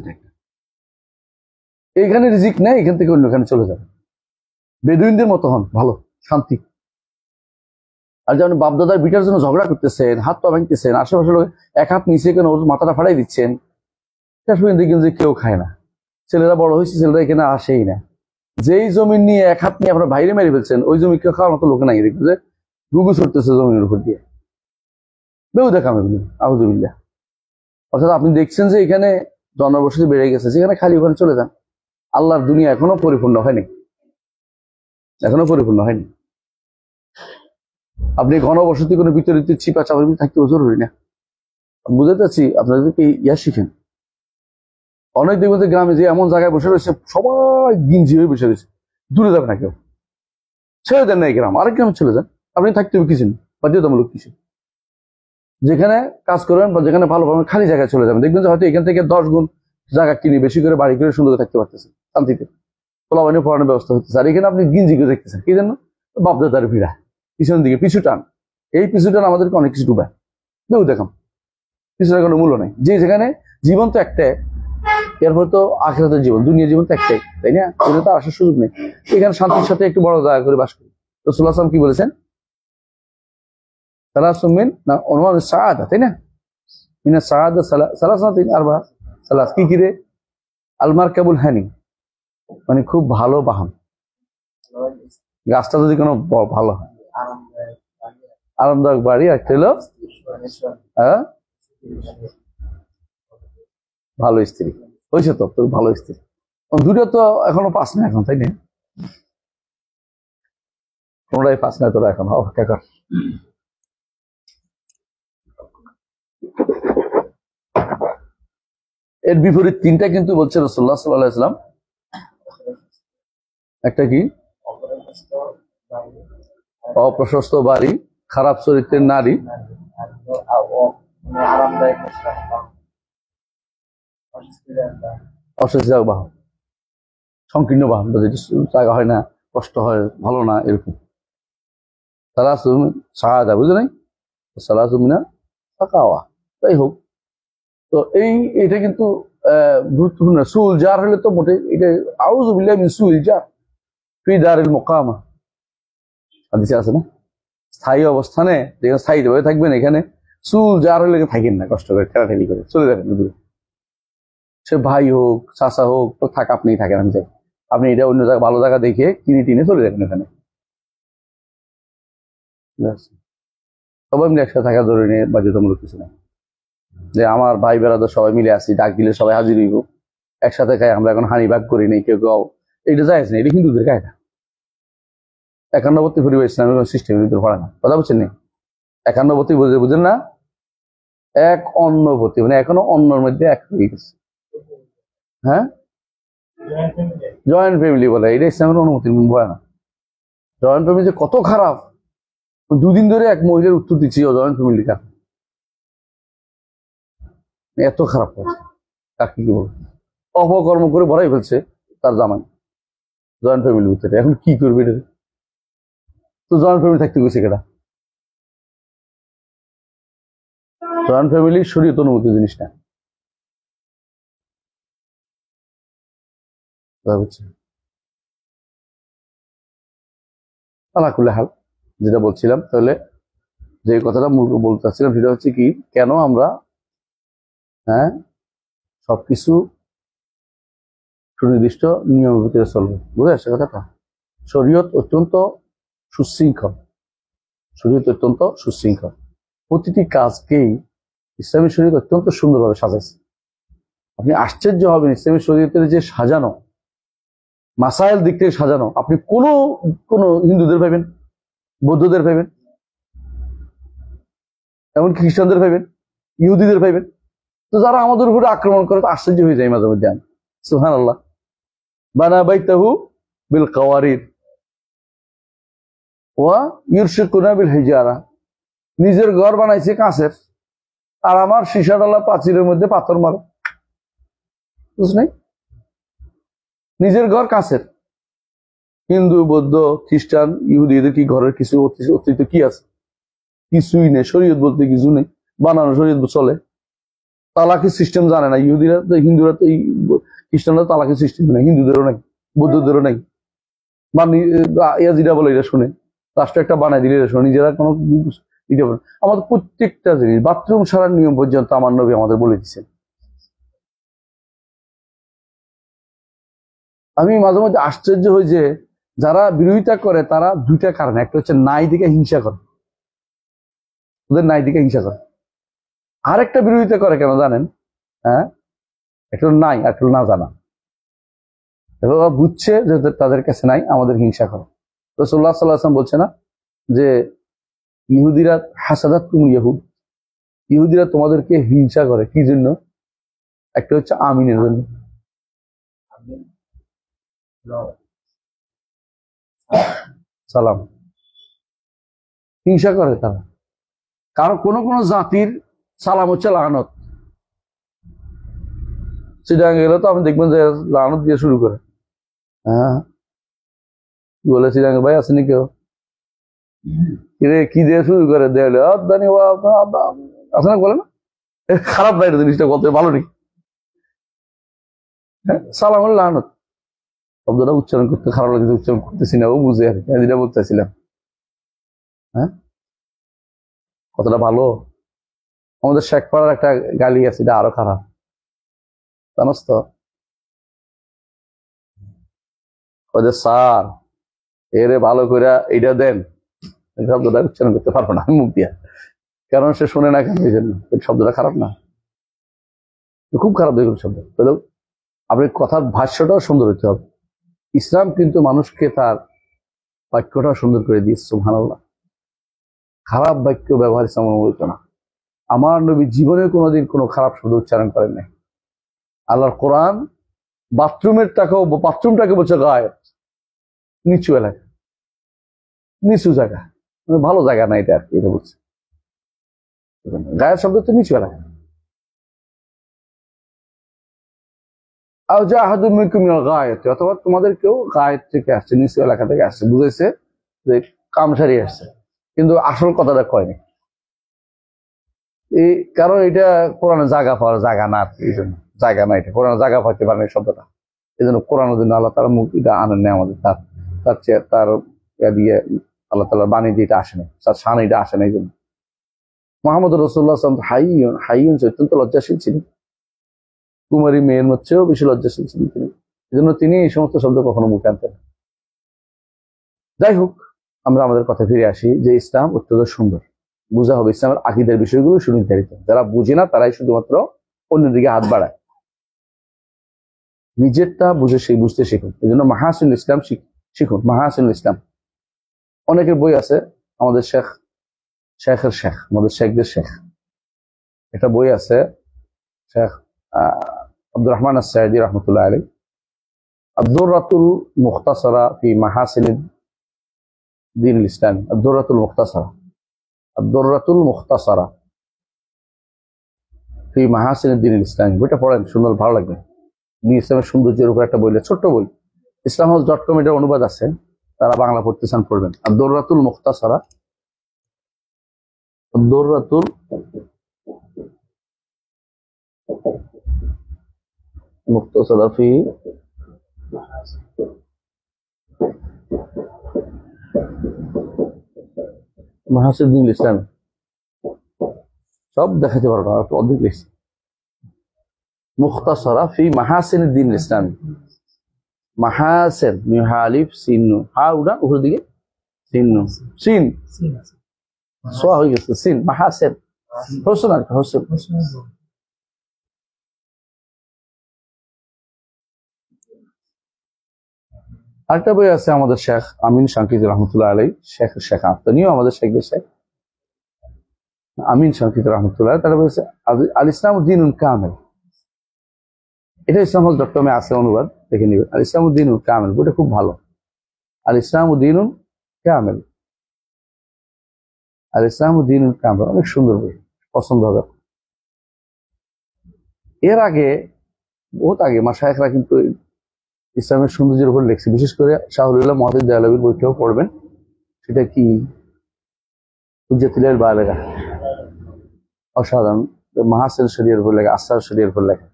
এইখানে রিজিক নেই এখান থেকে অন্যখানে চলে যাবে বেদুইনদের মতো হন ভালো শান্তি আর যেমন বাপদাদার বিটার জন্য ঝগড়া করতেছেন হাত পা ভাঙতেছেন আশেপাশে লোক এক হাত নিচে কেন ওর মাথাটা ফাড়াই দিচ্ছেন দেখবেন যে কেউ খায় না ছেলেরা বড় হয়েছে ছেলেরা এখানে আসেই না যেই জমি নিয়ে এক হাত নিয়ে আপনার বাইরে মেরে ফেলছেন ওই জমি কেউ খাওয়ার মতো লোক নাই দেখবেন যে গুগু ছড়তেছে জমির উপর দিয়ে বেউ দেখাম এগুলি আউযুবিল্লাহ অর্থাৎ আপনি দেখছেন যে এখানে জনবসতি বেড়ে গেছে যেখানে খালি ওখানে চলে যান আল্লাহর দুনিয়া এখনো পরিপূর্ণ হয়নি আপনি ঘনবসতি কোনো বিতরিত চিপা চাপের ভিতরে থাকতে জরুরি না বুঝতে চাচ্ছি আপনাদেরকে ইয়া শিখেন অনেক দেখবেন যে গ্রামে যে এমন জায়গায় বসে রয়েছে সবাই গিঞ্জি হয়ে বসে রয়েছে দূরে যাবে না কেউ ছেড়ে দেন না এই গ্রাম আরেক গ্রামে চলে যান আপনি থাকতে হবে কিছু বাধ্যতামূলক কিছু যেখানে কাজ করবেন বা যেখানে ভালো পাবেন খালি জায়গায় চলে যাবেন দেখবেন যে হয়তো এখান থেকে 10 গুণ জায়গা কিনে বেশি করে বাড়ি করে সুন্দর থাকতে পারতেছেন শান্তিতে পোলাবানি পড়ানোর ব্যবস্থা হচ্ছে আর এখানে আপনি গিঞ্জি করে দেখতেছেন কি জন্য বাপদাদার ভিড়া পিছনের দিকে পিছু টান এই পিছু টান আমাদেরকে অনেক কিছু ডুবায় দেউ দেখাম পিছনের কোনো মূল্য নাই যে যেখানে জীবন তো একটাই এরপর তো আখিরাতের জীবন দুনিয়া জীবন তো একটাই তাই না এটা তো আসার সুযোগ নেই এখানে শান্তির সাথে একটু বড় জায়গা করে বাস করি রাসূলুল্লাহ সাল্লাল্লাহু আলাইহি ওয়াসাল্লাম কি বলেছেন সালাসুমিন না অনুমান সাআদা তাই না মিনা সাআদা সালাসাতিন আরবা সালাস কি রে আল মারকাবুল হানি মানে খুব ভালো বাহন গাছটা যদি কোনো ভালো হয় আরামদায়ক বাড়ি একটা হলো ভালো স্ত্রী হয়েছে তো তোর ভালো স্ত্রী দুটো তো এখনো পাস না এখন তাই না কোনটাই পাস না তোরা এখন অপেক্ষা কর এর বিপরীত তিনটা কিন্তু বলছে রাসূলুল্লাহ সাল্লাল্লাহু আলাইহি ওয়াসাল্লাম একটা কি অপ্রশস্ত বাড়ি খারাপ চরিত্রের নারী অস্বস্তিদায়ক বাহন সংকীর্ণ বাহন জায়গা হয় না কষ্ট হয় ভালো না এরকম সালাসুম সাহাদা বুঝলে নাই সালাসুমিনা তাকাওয়া তাই হোক তো এটা কিন্তু গুরুত্বপূর্ণ সুল জার হলে তো মোটে এটা আউযু বিল্লাহি মিন সুল জার ফি দারিল মুকামা হাদিসে আছে না স্থায়ী অবস্থানে যেখানে স্থায়ীভাবে থাকবেন এখানে সুল জার হলে থাকেন না কষ্ট করে ঠেলাঠেলি করে চলে যাবেন দূরে সে ভাই হোক চাচা হোক তো থাক আপনিই থাকেন আমি যাই আপনি এটা অন্য জায়গা ভালো জায়গা দেখে কিনে টিনে চলে যাবেন এখানে সবাই মিলে একসাথে থাকা জরুরি নেই বাধ্যতামূলক কিছু নেই যে আমার ভাই বেড়াদের সবাই মিলে আসি ডাক দিলে সবাই হাজির হইব একসাথে খাই আমরা এখন হানি ভাগ করি নেই কেউ কেউ এটা যায় না এটা হিন্দুদের কায়দা 91 পরিবার ইসলামিক সিস্টেমের ভিতরে পড়ে না কথা বলছেন না 91 বুঝেন না এক অন্নপতি মানে এখনো অন্যর মধ্যে এক হয়ে গেছে হ্যাঁ জয়েন্ট ফ্যামিলি বলে এটা ইসলামের অনুমতি বলে না জয়েন্ট ফ্যামিলি যে কত খারাপ দুদিন ধরে এক মহিলার উত্তর দিচ্ছি জয়েন্ট ফ্যামিলি এত খারাপ কাকে কি বলবো অপকর্ম করে ভরাই ফেলছে তার জামাই জয়েন্ট ফ্যামিলির ভিতরে এখন কি করবে এটা তো জয়েন্ট ফ্যামিলি থাকতে গেছে কেটা জয়েন্ট ফ্যামিলি শরীয়ত অনুমতি জিনিস না আলাকুল্লাহ হাল যেটা বলছিলাম তাহলে যে কথাটা বলতে চাচ্ছিলাম সেটা হচ্ছে কি কেন আমরা সবকিছু সুনির্দিষ্ট নিয়মের ভিতরে চলবে বুঝে আসছে কথাটা শরীয়ত অত্যন্ত সুশৃঙ্খল প্রতিটি কাজকেই ইসলামী শরীয়ত অত্যন্ত সুন্দরভাবে সাজাইছে আপনি আশ্চর্য হবেন ইসলামী শরীয়তের যে সাজানো মাসাইল দিক থেকে সাজানো আপনি কোনো হিন্দুদের পাইবেন বৌদ্ধদের পাইবেন এমনকি খ্রিস্টানদের পাইবেন ইহুদিদের পাইবেন তো যারা আমাদের উপরে আক্রমণ করে তো আশ্চর্য হয়ে যায় মাঝে মধ্যে আমি সুবহানাল্লাহ বানা বাইতাহু বিল কাওয়ারির ওয়া ইউরশিকুনা বিল হিজারা, নিজের ঘর বানাইছে কাঁচের, আর আমার সীসাডালা প্রাচীরের মধ্যে পাথর মারো, বুঝ নাই? নিজের ঘর কাঁচের। হিন্দু, বৌদ্ধ, খ্রিস্টান, ইহুদি, এদের কি ঘরের কিছু অস্তিত্ব কি আছে? কিছুই নেই। শরীয়ত বলতে কিছু নেই, বানানো শরীয়ত চলে। তালাকের সিস্টেম জানে না ইহুদিরা, তো হিন্দুরা তো খ্রিস্টানরা তালাকের সিস্টেম নেই, হিন্দুদেরও নাই, বৌদ্ধদেরও নাই। ইয়াজিরা বলে এটা শুনে, রাষ্ট্র একটা বানাই দিলে এটা শুনে, নিজেরা কোনো দিতে পারে। আমাদের প্রত্যেকটা জিনিস, বাথরুম সারার নিয়ম পর্যন্ত আমার নবী আমাদের বলে দিচ্ছেন। আমি মাঝে মধ্যে আশ্চর্য হই যে যারা বিরোধিতা করে তারা দুইটা কারণ, একটা হচ্ছে নাই দিকে হিংসা করে, ওদের নাই দিকে হিংসা করে। আরেকটা বিরোধিতা করে কেন জানেন? হ্যাঁ, একটা নাই, একটা না জানা। এবার বুঝছে যে তাদের কাছে নাই, আমাদের হিংসা করে। রাসূলুল্লাহ সাল্লাল্লাহু আলাইহি ওয়াসাল্লাম বলছে না যে ইহুদিরা হাসাদাত তুম ইহুদ, ইহুদিরা তোমাদেরকে হিংসা করে কি জন্য? একটা হচ্ছে আমিনের জন্য। সালাম হিংসা করে তারা, কারণ কোন কোন জাতির সালাম হচ্ছে লানত। চিটাং গেলে তো আপনি দেখবেন যে লানত দিয়ে শুরু করে। হ্যাঁ, বলে চিটাং ভাই আসেনি কেউ, কি দিয়ে শুরু করে দেয়ালে আসে না, বলে না? খারাপ নাই জিনিসটা, কত ভালো নেই। সালাম হল লানত, শব্দটা উচ্চারণ করতে খারাপ লাগে, উচ্চারণ করতেছি না, ও বুঝে আর কি, যেটা বলতেছিলাম। হ্যাঁ, কতটা ভালো। আমাদের শেখপাড়ার একটা গালি আছে, এটা আরো খারাপ, জানোস তো? স্যার এরে ভালো করে এইটা দেন, শব্দটা উচ্চারণ করতে পারবো না মুখ দিয়া, কারণ সে শোনে না কেন, এই জন্য। শব্দটা খারাপ না? খুব খারাপ দেখুন শব্দ। তাহলে আপনি কথার ভাষ্যটাও সুন্দর হতে হবে। ইসলাম কিন্তু মানুষকে তার বাক্যটাও সুন্দর করে দিয়েছে, সুবহানাল্লাহ। খারাপ বাক্য ব্যবহার ইসলাম অনুমোদিত না। আমার নবী জীবনে কোনোদিন কোনো খারাপ শব্দ উচ্চারণ করেন নাই। আল্লাহর কোরআন বাথরুমটাকে বলছে গায়েব, নিচু এলাকা, নিচু জায়গা, মানে ভালো জায়গা না এটা আর কি, এটা বলছে। গায়ের শব্দ তো নিচু এলাকা। অথবা তোমাদের কেউ গায়ের থেকে আসছে, নিচু এলাকা থেকে আসছে, বুঝেছে যে কামসারি আসছে, কিন্তু আসল কথাটা কয়নি। এই কারণ এটা কোরআনে জায়গা পাওয়ার জায়গা না, এই জন্য জায়গা না, এটা কোরআনে জায়গা পাইতে পারে না শব্দটা। এই জন্য কোরআনের জন্য আল্লাহ তাআলা মুখ এটা আনেন না আমাদের, তার দিয়ে আল্লাহ তাআলার বাণী দিয়ে এটা আসে না, তার শান এটা আসে না। এই জন্য মুহাম্মদ রাসূলুল্লাহ সাল্লাল্লাহু আলাইহি ওয়াসাল্লাম হাইয়ুন, অত্যন্ত লজ্জাশীল ছিলেন, কুমারী মেয়ের মধ্যেও বেশি লজ্জাশীল ছিলেন তিনি। এই জন্য তিনি এই সমস্ত শব্দ কখনো মুখে আনতেন। যাই হোক, আমরা আমাদের কথা ফিরে আসি যে ইসলাম অত্যন্ত সুন্দর, বোঝা হবে। ইসলামের আকীদার বিষয়গুলো সুনির্ধারিত, যারা বুঝে না তারাই শুধুমাত্র অন্যদিকে হাত বাড়ায়। নিজেরটা বুঝে সেই বুঝতে শিখুন। এই জন্য মাহাসিনুল ইসলাম শিখুন, মাহাসিনুল ইসলাম। অনেকের বই আছে, আমাদের শেখের শেখ, আমাদের শেখদের শেখ, একটা বই আছে শেখ আব্দুর রহমান আস-সাঈদী রাহমাতুল্লাহ আলাইহি, আদ-দুররাতুল মুখতাসারা ফি মাহাসিনিদ দ্বীনুল ইসলাম। আদ-দুররাতুল মুখতাসারা, আদ-দুররাতুল মুখতাসারা ফি মাহাসিনিদ দ্বীনুল ইসলাম। বইটা পড়েন, সুন্দর, ভালো লাগবে। দিন ইসলামের সৌন্দর্যের উপর একটা বই, ছোট্ট বই, islamhouse.com এটার অনুবাদ আছে, তারা বাংলা পড়তে চান পড়বেন। আদ-দুররাতুল মুখতাসারা, আদ-দুররাতুল মুখতাসারা ফি মাহাসিনিদ দ্বীনুল ইসলাম। সব দেখাতে পারবো না, অর্ধেক লিখছি। মুখতাসারা ফি মাহাসিনিদ দ্বীনুল ইসলাম। মাহাসিন, মিহালিফ সিন, হা উড়া উপরের দিকে, সিন সোয়া হয়ে গেছে, সিন, মাহাসিন, হোসেন আর হোসেন। আরেকটা বই আছে আমাদের শেখ আমিন শানকিতি রহমতুল্লাহ আলাইহি, শেখ আত্মনিও আমাদের শেখদের শেখ আমিন শানকিতি রহমতুল্লাহ, তারা বলেছে আল ইসলাম দ্বীনুন কামিল, এটা ইসলাম.com-এ আছে, অনুবাদ দেখে নিবে। আর ইসলামুদ্দিনুল কামেল বইটা খুব ভালো। আর ইসলামুদ্দিনুল কামেল, আর ইসলামুদ্দিনুল কামেল অনেক সুন্দর বই, পছন্দ হবে। এর আগে, বহুত আগে মাশায়েখরা কিন্তু ইসলামের সৌন্দর্যের উপর লিখছে, বিশেষ করে শাহুল্লাহ মহাদিস দেহলভির বইটাও পড়বেন। সেটা কি হুজ্জাতুল বালিগা, অসাধারণ। মাহাসিন শরীয়র উপর লেখা, আসরার শরীয়র উপর লেখা।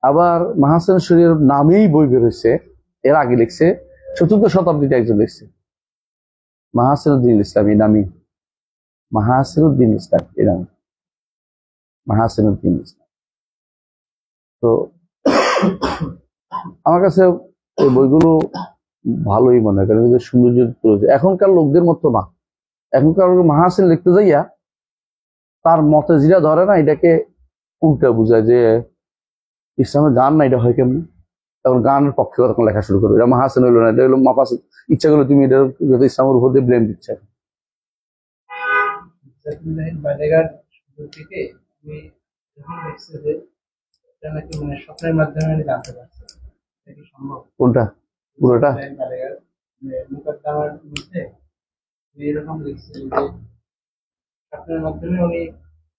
আবার মাহাসিন শরীয়র নামেই বই বের হয়েছে, এর আগে লিখছে চতুর্থ শতাব্দীতে একজন লিখছে, মাহাসিনুদ্দিন ইসলাম। এই নামই মাহাসিনুদ্দিন ইসলাম, এই নাম মাহাসিনুদ্দিন ইসলাম। তো আমার কাছে এই বইগুলো ভালোই মনে হয়, কারণ সৌন্দর্য এখনকার লোকদের মতো না। এখনকার মাহাসিন লিখতে যাইয়া তার মতে যেটা ধরে না, এটাকে উল্টা বুঝায় যে ইসলামের গান না, এটা হয় কেমন, তখন গানের পক্ষে তখন লেখা শুরু করবে। এটা মাহাসিন হইলো না, এটা হলো মাফাসিন। ইচ্ছা করলে তুমি এটা ইসলামের উপর দিয়ে ব্লেম দিচ্ছে। কোনটা? পুরোটা? এরকম লিখছে যে স্বপ্নের মাধ্যমে উনি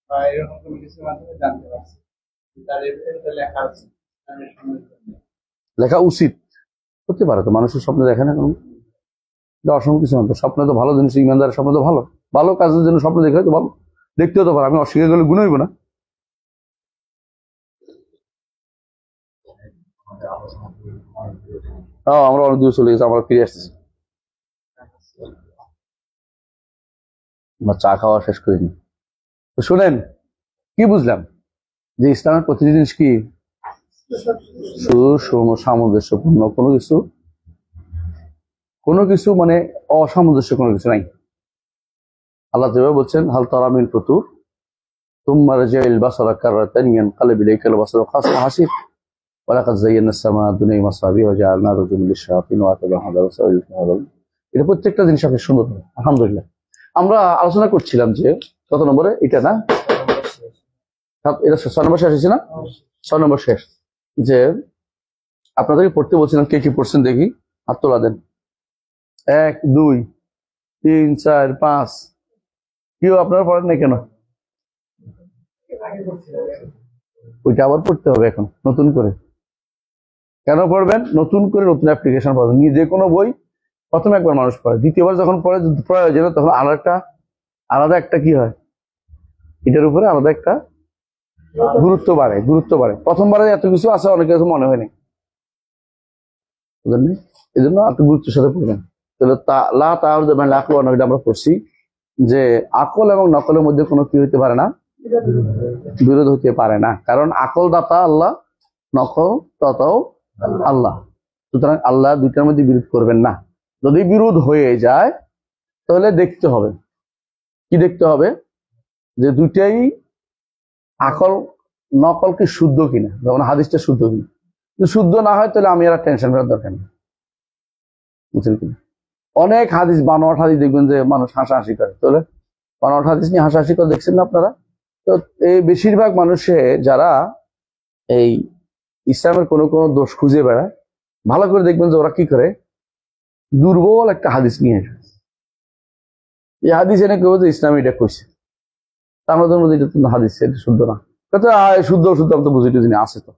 বা এরকম কোনো কিছুর মাধ্যমে জানতে পারছে তার এটা লেখা আছে। লেখা উচিত হতে পারে, তো মানুষের স্বপ্নে দেখে না কোনো অসংখ্য কিছু। স্বপ্নে তো ভালো জিনিস, ইমানদারের স্বপ্ন তো ভালো, ভালো কাজের জন্য স্বপ্ন দেখলে তো ভালো, দেখতেও তো পারে। আমি অস্বীকার করলে গুণ হইব না। আমরা অনেক দূর চলে গেছি, আমরা ফিরে আসতেছি। আমরা চা খাওয়া শেষ করিনি। তো শোনেন, কি বুঝলাম? যে ইসলামের প্রতিটি জিনিস কি সামঞ্জস্যপূর্ণ, কোনো কিছু মানে অসামঞ্জস্য কোনো কিছু নাই। আল্লাহ যেভাবে বলছেন, হাল তারা মিন ফুতুর তুম্মা রাজি'ল বাসারা কাররাতান ইয়ানকালিবু ইলাইকাল বাসারু খাসিআন হাসিব ওয়া লাকাদ যায়্যানা আস-সামাআ দুনিয়া বিমাসাবিহ ওয়া জাআলনা রুজুমান লিশ-শায়াতিন ওয়া আতাবা'আ হাদার। এটা প্রত্যেকটা জিনিস আপনি সুন্দর। আলহামদুলিল্লাহ। আমরা আলোচনা করছিলাম যে কত নম্বরে এটা, না এটা 6 নম্বর শেষ হয়েছে না? 6 নম্বর শেষ। যে আপনাদেরকে পড়তে বলছিলাম, কে কি পড়ছেন দেখি, হাত তোলা দেন। 1 2 3 4 5। কেউ আপনারা পড়েন না কেন? ওইটা আবার পড়তে হবে এখন নতুন করে। কেন পড়বেন? নতুন করে নতুন অ্যাপ্লিকেশন পাবেন। যে কোনো বই প্রথমে একবার মানুষ পড়ে, দ্বিতীয়বার যখন পড়ে প্রয়োজন, তখন আলাদা একটা কি হয়, এটার উপরে আলাদা একটা গুরুত্ব বাড়ে। প্রথমবারে এত কিছু আছে, অনেক কিছু মনে হয়নি, বুঝলেন? এই জন্য আপনি গুরুত্বের সাথে পড়বেন। তাহলে আমরা পড়ছি যে আকল এবং নকলের মধ্যে কোনো কি হইতে পারে না, বিরোধ হইতে পারে না। কারণ আকল দাতা আল্লাহ, নকল দাতাও আল্লাহ। সুতরাং আল্লাহ দুইটার মধ্যে বিরোধ করবেন না। যদি বিরোধ হয়ে যায় তাহলে দেখতে হবে, কি দেখতে হবে, যে দুইটাই আকল নকল কি শুদ্ধ কিনা, যেমন হাদিসটা শুদ্ধ কিনা। যদি শুদ্ধ না হয় তাহলে আমি আর টেনশন করার দরকার নেই, বুঝছেন কিনা? অনেক হাদিস, বানোয়াট হাদিস দেখবেন যে মানুষ হাসাহাসি করে। তাহলে বানোয়াট হাদিস নিয়ে হাসাহাসি করে দেখছেন না আপনারা? তো এই বেশিরভাগ মানুষে যারা এই ইসলামের কোনো দোষ খুঁজে বেড়ায়, ভালো করে দেখবেন যে ওরা কি করে, দুর্বল একটা হাদিস নিয়ে আসে। এই হাদিস এনে কেউ যে ইসলাম এটা কইছে, আমাদের মধ্যে এটা তো হাদিস, এটা শুদ্ধ না। শুদ্ধ আমি তো বুঝি টুঝি আছে তো।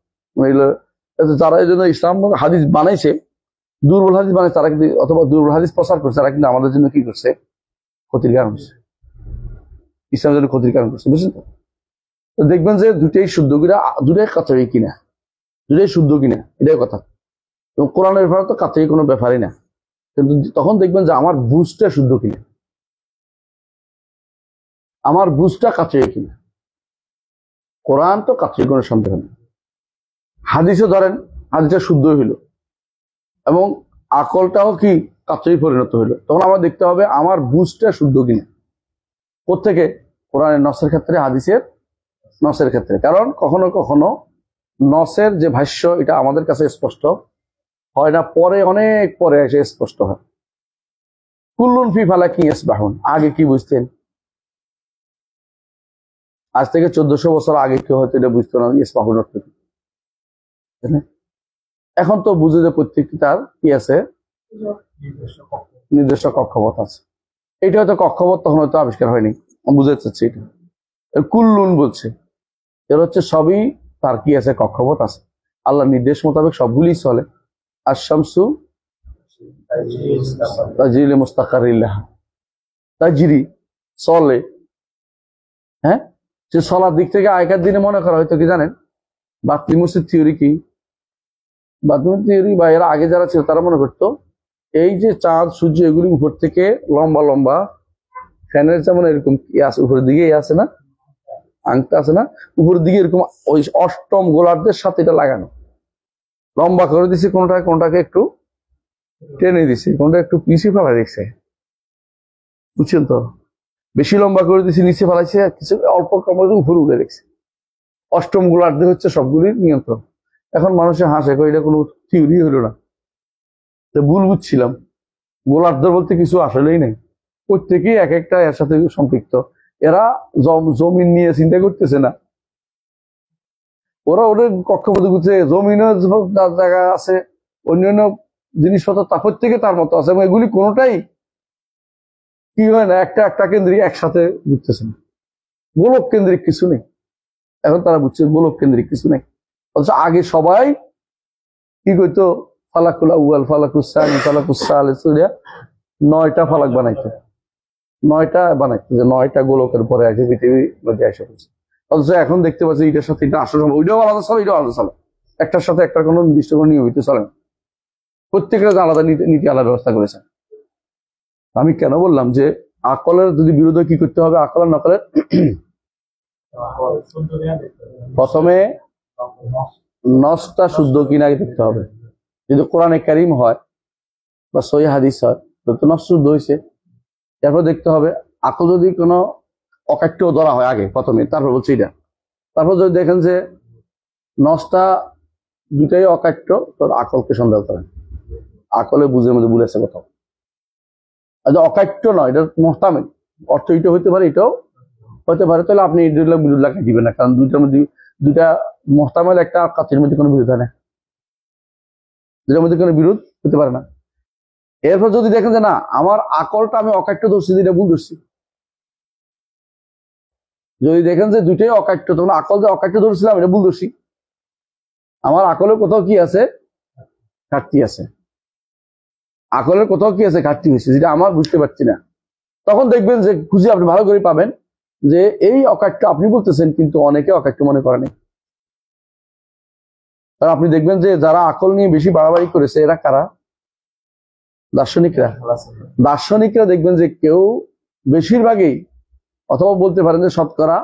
তারা এই জন্য ইসলাম হাদিস বানাইছে, দুর্বল হাদিস বানাইছে তারা কিন্তু, অথবা দুর্বল হাদিস প্রচার করছে তারা, কিন্তু আমাদের জন্য কি করছে, ক্ষতির কারণ হচ্ছে, ইসলামের জন্য ক্ষতির কারণ করছে, বুঝছেন তো? দেখবেন যে দুটাই শুদ্ধ কিনা, দুটাই কাছারি কিনা, দুটাই শুদ্ধ কিনা, এটাই কথা। কোরআনের ব্যাপারে তো কাছারি কোনো ব্যাপারই না, কিন্তু তখন দেখবেন যে আমার বুঝটা শুদ্ধ কিনা, আমার বুঝটা কাছারি কিনা। কোরআন তো কাছারি কোনো সন্দেহ নেই। হাদিসও ধরেন, হাদিসটা শুদ্ধ হইল এবং আকলটাও কি কাছারি পরিণত হইল, তখন আমার দেখতে হবে আমার বুঝটা শুদ্ধ কিনা। কোত্থেকে? কোরআনের নসের ক্ষেত্রে, হাদিসের নসের ক্ষেত্রে। কারণ কখনো কখনো নসের যে ভাষ্য, এটা আমাদের কাছে স্পষ্ট হয় না, পরে অনেক পরে এসে স্পষ্ট হয়। কুল্লুন ফি ফালাকি ইয়াসবাহুন, আগে কি বুঝতেন? আজ থেকে 1400 বছর আগে কেউ হয়তো এটা বুঝতো না ইয়াসবাহুন অর্থ কি। এখন তো বুঝে যে প্রত্যেকটি তার কি আছে, নিজস্ব কক্ষপথ আছে। এটা হয়তো কক্ষপথ তখন হয়তো আবিষ্কার হয়নি, বুঝতে চাচ্ছি এটা কুল্লুন বলছে, এর হচ্ছে সবই তার কি আছে, কক্ষপথ আছে। আল্লাহ নির্দেশ মোতাবেক সবগুলি চলে। আর শামসু তাজরিলে মুস্তাকারিল্লাহ, তাজরি চলে। হ্যাঁ, সে চলার দিক থেকে আগেকার দিনে মনে করা হয়তো কি জানেন, বাতলিমুসের থিওরি কি, বাতলিমুসের থিওরি বা এরা আগে যারা ছিল তারা মনে করতো এই যে চাঁদ সূর্য এগুলি উপর থেকে লম্বা লম্বা ফ্যানের যেমন এরকম আছে উপরের দিকে আছে না, আংটা আছে না উপরের দিকে, এরকম ওই অষ্টম গোলার্ধের সাথে এটা লাগানো, লম্বা করে দিছে কোনটাকে একটু টেনে দিছে, কোনটা একটু পিছিয়ে ফেলা রেখেছে, বুঝছেন তো, বেশি লম্বা করে দিছে নিচে ফেলাইছে, কিছু অল্প কমরে উপরে উঠে রেখেছে। অষ্টম গোলার্ধে হচ্ছে সবগুলির নিয়ন্ত্রণ। এখন মানুষের হাসে এটা কোনো থিওরি হইলো না, ভুল বুঝছিলাম। গোলার্ধ বলতে কিছু আসলেই নেই, প্রত্যেকেই এক একটা এর সাথে সম্পৃক্ত। এরা জমিন নিয়ে চিন্তা করতেছে না, ওরা ওদের কক্ষপথে ঘুরছে, জমিনও জায়গা আছে, অন্যান্য জিনিসপত্র তা প্রত্যেকে তার মতো আছে, এবং এগুলি কোনোটাই কি হয় না একটা কেন্দ্রিক একসাথে ঘুরতেছে না, গোলক কেন্দ্রিক কিছু নেই। এখন তারা বুঝছে গোলক কেন্দ্রিক কিছু নেই। অথচ আগে সবাই কি করতো, ফালাকুল আউয়াল, ফালাকুস সানি, ফালাকুস সালিস, 9টা ফালাক বানাইতো, 9টা বানাইতো, যে 9টা গোলকের পরে আসে পৃথিবীর মধ্যে এসে পড়ছে। অথচ এখন দেখতে পাচ্ছি এটার সাথে এটা আসলে ওইটাও আলাদা চলে, এটাও আলাদা চলে, একটার সাথে একটা কোনো নির্দিষ্ট কোনো নিয়মিত চলে না, প্রত্যেকের আলাদা নীতি আলাদা ব্যবস্থা করেছে। আমি কেন বললাম যে আকলের যদি বিরোধে কি করতে হবে, আকল আর নকলের প্রথমে নসটা শুদ্ধ কিনা দেখতে হবে। যদি কোরআনে কারীম হয় বা সহিহ হাদিস হয় তো নস শুদ্ধ হয়েছে, এরপর দেখতে হবে আকল যদি কোনো অকাট্য ধরা হয় আগে প্রথমে, তারপর বলছি এটা। তারপর যদি দেখেন যে নসটা দুটাই অকাট্য, তো আকলকে সন্দেহ করেন, আকলে বুঝের মধ্যে ভুল আছে কোথাও। আর অকাট্য নয়, এটা মোহতামিল, অর্থ এটা হইতে পারে, এটাও হতে পারে, তাহলে আপনি বিরোধ লাগাই দিবেন না, কারণ দুইটার মধ্যে দুইটা মোহতামিল, একটা কাতির মধ্যে কোনো বিরোধ হয় না, দুটার মধ্যে কোনো বিরোধ হতে পারে না। এরপর যদি দেখেন যে না আমার আকলটা আমি অকাট্য ধরছি, এটা ভুল ধরছি, যদি দেখেন যে দুইটাই অকাট্য, তখন আকল যে অকাট্য ধরছিলাম এটা ভুল ধরছি, আমার আকলের কোথাও কি আছে, ঘাটতি আছে, আকলের কোথাও কি আছে, ঘাটতি হয়েছে, যেটা আমার বুঝতে পারছি না। তখন দেখবেন যে খুঁজে আপনি ভালো করে পাবেন যে এই অকাট্য আপনি বলতেছেন, কিন্তু অনেকে অকাট্য মনে করেনি। আর আপনি দেখবেন যে যারা আকল নিয়ে বেশি বাড়াবাড়ি করেছে এরা কারা, দার্শনিকরা দেখবেন যে কেউ বেশিরভাগই, অথবা বলতে পারেন যে শতকরা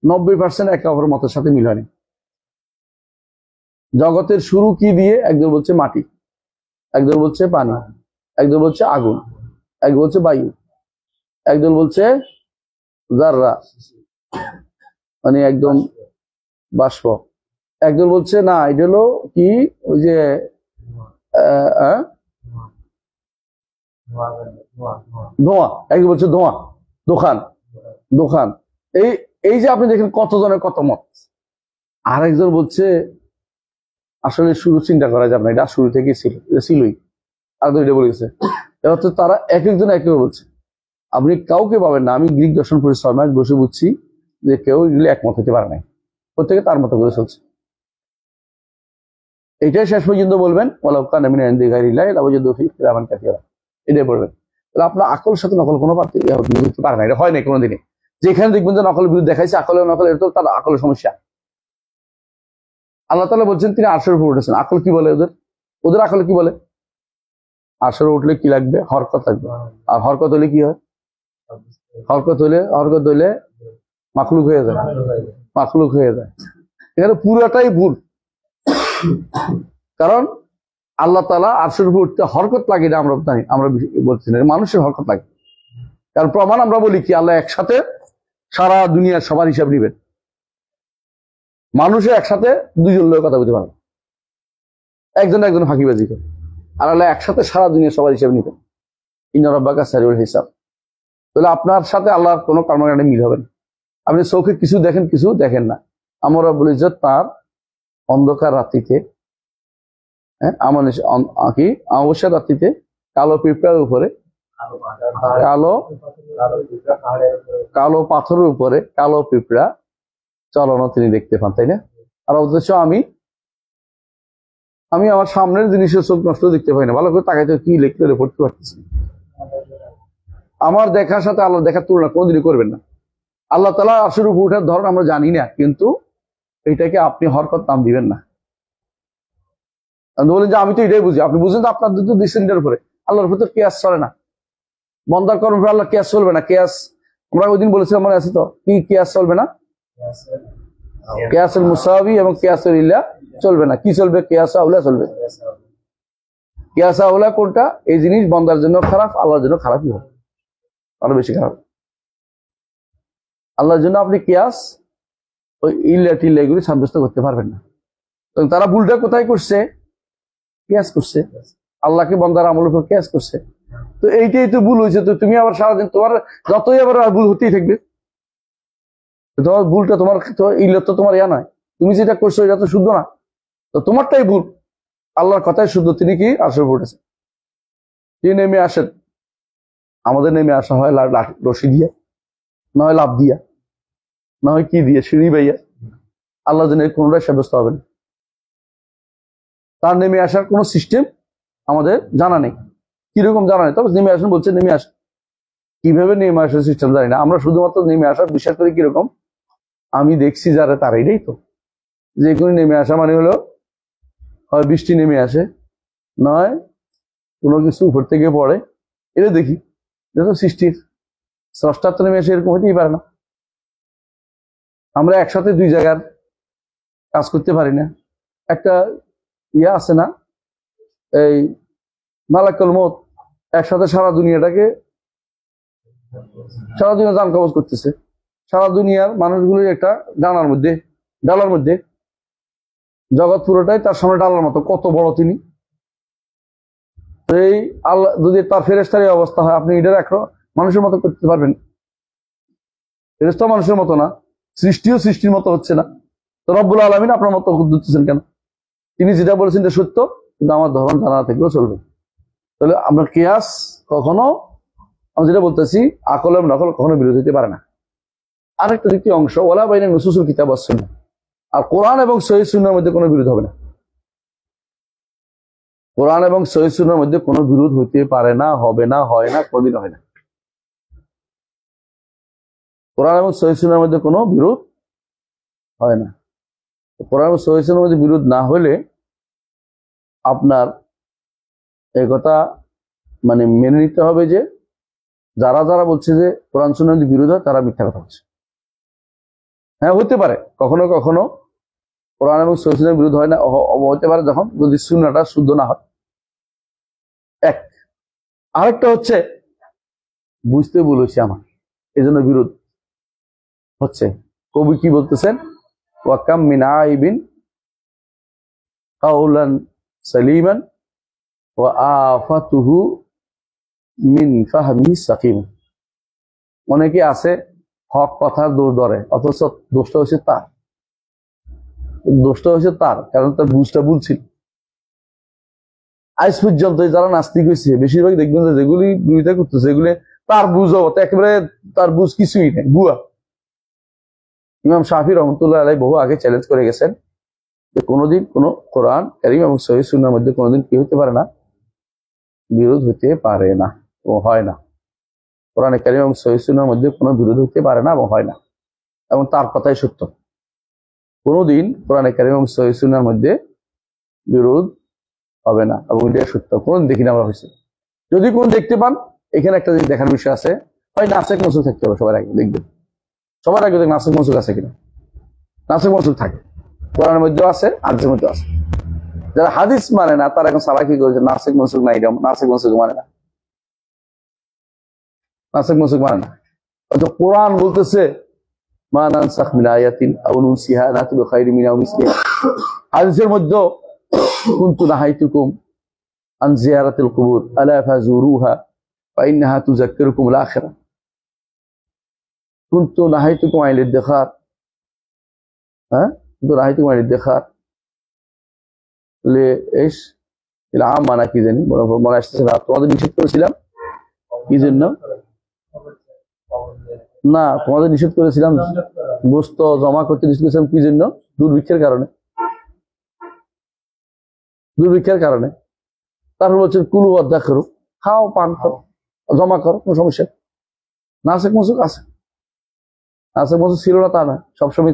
90% একে অপরের মতের সাথে মিল হয়নি। জগতের শুরু কি দিয়ে, একজন বলছে মাটি, একজন বলছে পানি, একজন বলছে আগুন, একজন বলছে বায়ু, একজন বলছে জাররা মানে একদম বাষ্প, একজন বলছে না এটা হলো কি ওই যে ধোঁয়া, একজন বলছে ধোঁয়া, দোকান। এই যে আপনি দেখেন কতজনের কত মত। আর একজন বলছে আসলে শুরু চিন্তা করা যাবে না, এটা শুরু থেকে ছিলই, আর দুইটা বলেছে। এবার তো তারা এক একজন একেবারে বলছে, আপনি কাউকে পাবেন না। আমি গ্রিক দর্শন পড়ে 6 মাস বসে বুঝছি যে কেউ এগুলি একমত হতে পারে নাই, প্রত্যেকে তার মতো করে চলছে। এইটাই শেষ পর্যন্ত বলবেন এটাই বলবেন। তাহলে আপনার আকলের সাথে নকল কোনো বিরোধ পারে না, এটা হয় নাই কোনোদিনই। যেখানে দেখবেন যে নকলের বিরোধ দেখাইছে, আকল এটা তো তার আকলের সমস্যা। আল্লাহ তাআলা বলছেন তিনি আরশের উপর উঠেছেন। আকল কি বলে ওদের আকল কি বলে, আরশের উঠলে কি লাগবে, হরকত লাগবে। আর হরকত হলে কি হয়, হরকত হলে মাখলুক হয়ে যায়। এখানে পুরোটাই ভুল। কারণ আল্লাহ তাআলা আরশের উপর উঠতে হরকত লাগে না, আমরা বলছি না, মানুষের হরকত লাগে। কারণ প্রমাণ আমরা বলি কি, আল্লাহ একসাথে সারা দুনিয়ার সবার হিসাব নিবেন, মানুষের একসাথে দুইজন লোক কথা বলতে পারে, একজন ফাঁকিবাজি করে, আর আল্লাহ একসাথে সারা দুনিয়ার সবার হিসাব নিবেন। ইন্না রাব্বাকা সারিউল হিসাব। তাহলে আপনার সাথে আল্লাহর কোনো কর্মকাণ্ডে মিল হবে না। আপনি চোখে কিছু দেখেন, কিছু দেখেন না। আমরা বলি যে তার অন্ধকার রাত্রিতে হ্যাঁ, কি অমাবস্যা রাত্রিতে কালো পিঁপড়ার উপরে কালো কালো পাথরের উপরে কালো পিঁপড়া চলানো তিনি দেখতে পান, তাই না? আর অথচ আমি আমার সামনের জিনিসের চোখ নষ্ট দেখতে পাই না, ভালো করে তাকাইতে কি লিখতে পড়তে পারতেছি। আমার দেখার সাথে আল্লাহ দেখার তুলনা কোনোদিনই করবেন না। আল্লাহ তাআলা আরশের উপর উঠার ধরন আমরা জানি না, কিন্তু এটাকে আপনি হরকত নাম দিবেন না। বলেন যে আমি তো এটাই বুঝি, আপনি বুঝেন তো আপনার তো ডিসেন্ডের উপরে, আল্লাহর উপর তো কেয়াস চলে না। বন্দার কর্ম উপর আল্লাহ কেয়াস চলবে না। কেয়াস আমরা ওই দিন বলেছিলাম, মনে আছে তো? কি কেয়াস চলবে না? কেয়াসুল মুসাবি এবং কেয়াসুল ইল্লা চলবে না। কি চলবে? কেয়াস আউলা চলবে। কেয়াস আউলা কোনটা? এই জিনিস বন্দার জন্য খারাপ, আল্লাহর জন্য খারাপই হবে, আরো বেশি খারাপ। আল্লাহর জন্য আপনি কেয়াস ওই ইল্লা টিল্লা এগুলি সাব্যস্ত করতে পারবেন না। তারা ভুলটা কোথায় করছে? কেয়াস করছে, আল্লাহকে বন্দার আমল উপর কেয়াস করছে। তো এইটাই তো ভুল হয়েছে। তো তুমি আবার সারাদিন তোমার যতই আবার ভুল হতেই থাকবে, তোমার ভুলটা তোমার ইল্লত তো তোমার ইয়া নয়, তুমি যেটা করছো এটা তো শুদ্ধ না, তো তোমারটাই ভুল। আল্লাহর কথাই শুদ্ধ, তিনি কি আরশের উপর উঠেছেন। তিনি নেমে আসেন, আমাদের নেমে আসা হয় রশি দিয়া, না হয় লাভ দিয়া, না হয় কি দিয়ে সিঁড়ি বাইয়া। আল্লাহ যেন কোনোটাই সাব্যস্ত হবে না। তার নেমে আসার কোন সিস্টেম আমাদের জানা নেই, কিরকম জানা নেই। তবে নেমে আসেন বলছে, নেমে আসেন, কিভাবে নেমে আসার সিস্টেম জানি না। আমরা শুধুমাত্র নেমে আসার বিশ্বাস করি কিরকম, আমি দেখছি যারা তার এটাই তো, যে কোনো নেমে আসা মানে হলো হয় বৃষ্টি নেমে আসে, নয় কোনো কিছু উপর থেকে পড়ে, এটা দেখি। এটা তো সৃষ্টির স্রষ্টার তো নেমে আসে, এরকম হতেই পারে না। আমরা একসাথে দুই জায়গার কাজ করতে পারি না। একটা ইয়ে আছে না, এই মালাকুল মউত একসাথে সারা দুনিয়াটাকে, সারা দুনিয়া জান কবজ করতেছে। সারা দুনিয়ার মানুষগুলো একটা ডানার মধ্যে, ডালার মধ্যে, জগৎ পুরোটাই তার সামনে ডালার মতো, কত বড় তিনি। এই আল্লাহ যদি তার ফেরেশতার অবস্থা হয়, আপনি এটা রাখো মানুষের মতো করতে পারবেন? ফেরেশতা মানুষের মতো না, সৃষ্টিও সৃষ্টির মতো হচ্ছে না। তো রব্বুল আলামিন আপনার মতো দিচ্ছেন কেন? তিনি যেটা বলেছেন এটা সত্য, কিন্তু আমার ধরন ধারণা থেকেও চলবে। তাহলে আমরা কিয়াস কখনো, আমি যেটা বলতেছি, আকল এবং নকল কখনো বিরোধ হতে পারে না। আরেকটা দ্বিতীয় অংশ, ওয়ালা বাইনা নুসুসুল কিতাব ওয়াস সুন্নাহ, আর কোরআন এবং সহিহ সুন্নাহর মধ্যে কোনো বিরোধ হবে না। কোরআন এবং সহিহ সুন্নাহর মধ্যে কোনো বিরোধ হইতে পারে না, হবে না, হয় না, কোনদিন হয় না। কোরআন এবং সহিহ সুন্নাহর মধ্যে কোনো বিরোধ হয় না। কোরআন এবং সহিহ সুন্নাহর মধ্যে বিরোধ না হলে আপনার এই কথা মানে মেনে নিতে হবে যে যারা যারা বলছে যে কোরআন সুন্নাহর মধ্যে বিরোধ হয়, তারা মিথ্যা কথা বলছে। হ্যাঁ, হতে পারে কখনো কখনো কোরআন এবং সহিহ সুন্নাহর বিরোধ হয় না, হতে পারে যখন যদি সুন্নাহটা শুদ্ধ না হয়। এক, আরেকটা হচ্ছে বুঝতে ভুল হয়েছে আমার, এই জন্য বিরোধ হচ্ছে। কবি কি বলতেছেন? ওয়াকাম মিন আইবিন কাউলান সালিমান ওয়া আফাতুহু মিন ফাহমি সাকিম। অনেকে আছে হক কথার দোষ ধরে, অথচ দোষটা হচ্ছে তার, দোষটা হচ্ছে তার, কারণ তার বুঝটা ভুল ছিল। আজ পর্যন্ত যারা নাস্তিক হয়েছে বেশিরভাগ দেখবেন যে যেগুলি বিরোধিতা করতেছে এগুলি তার বুঝ অবস্থা, একেবারে তার বুঝ কিছুই নেই, ভুয়া। ইমাম শাফি রহমতুল্লাহ আলাইহি বহু আগে চ্যালেঞ্জ করে গেছেন যে কোনোদিন কোনো কোরআন কারীম এবং সহিহ সুন্নাহর মধ্যে কোনোদিন কি হতে পারে না, বিরোধ হতে পারে না ও হয় না। কোরআন কারীম এবং সহিহ সুন্নাহর মধ্যে কোনো বিরোধ হতে পারে না এবং হয় না, এবং তার কথাই সত্য। কোনোদিন কোরআন কারীম এবং সহিহ সুন্নাহর মধ্যে বিরোধ হবে না, এবং এটা সত্য। কোনদিন দেখি না আমরা হয়েছে। যদি কোন দেখতে পান, এখানে একটা জিনিস দেখার বিষয় আছে, হয় নাসেখ মনসুখ থাকতে হবে সবার আগে, দেখবেন সবার আগে দেখ নাসেখ মনসুখ আছে কিনা। নাসেখ মনসুখ থাকে, কোরআনের মধ্যেও আছে, হাদিসের মধ্যেও আছে। যারা হাদিস মানে না তারা এখন সালাকি করেছে নাসেখ মনসুখ নাই, নাসেখ মনসুখ মানে না, নাসেখ মনসুখ মানে না। অথচ কোরআন বলতেছে মা নানসাখ মিন আয়াতিন আও নুনসিহা নাতি বিখাইরিন মিনহা আও মিসলিহা। হাদিসের মধ্যে কুনতু নাহাইতুকুম আন জিয়ারাতিল কুবুর আলা ফাজুরুহা ফাইন্নাহা তুযাক্কিরুকুমুল আখিরাহ। কুনতু নাহাইতুকুম আনিল ইদ্দিখার, হ্যাঁ, কুনতু নাহাইতুকুম আনিল ইদ্দিখার লে ইশ এটা মানা কি জানি মনে আসতেছে না। তোমাদের নিষেধ করেছিলাম কি জন্য? না, তোমাদের নিষেধ করেছিলাম গোস্ত জমা করতে নিষেধ করেছিলাম কি জন্য? দুর্ভিক্ষের কারণে। দুর্ভিক্ষের কারণে। তারপর বলছেন কুলু অধ্যা করো, খাও পান করো জমা করো, কোনো সমস্যা। নাসেক মসুক আছে, নাসেক মসুক ছিল না তা না, সবসময়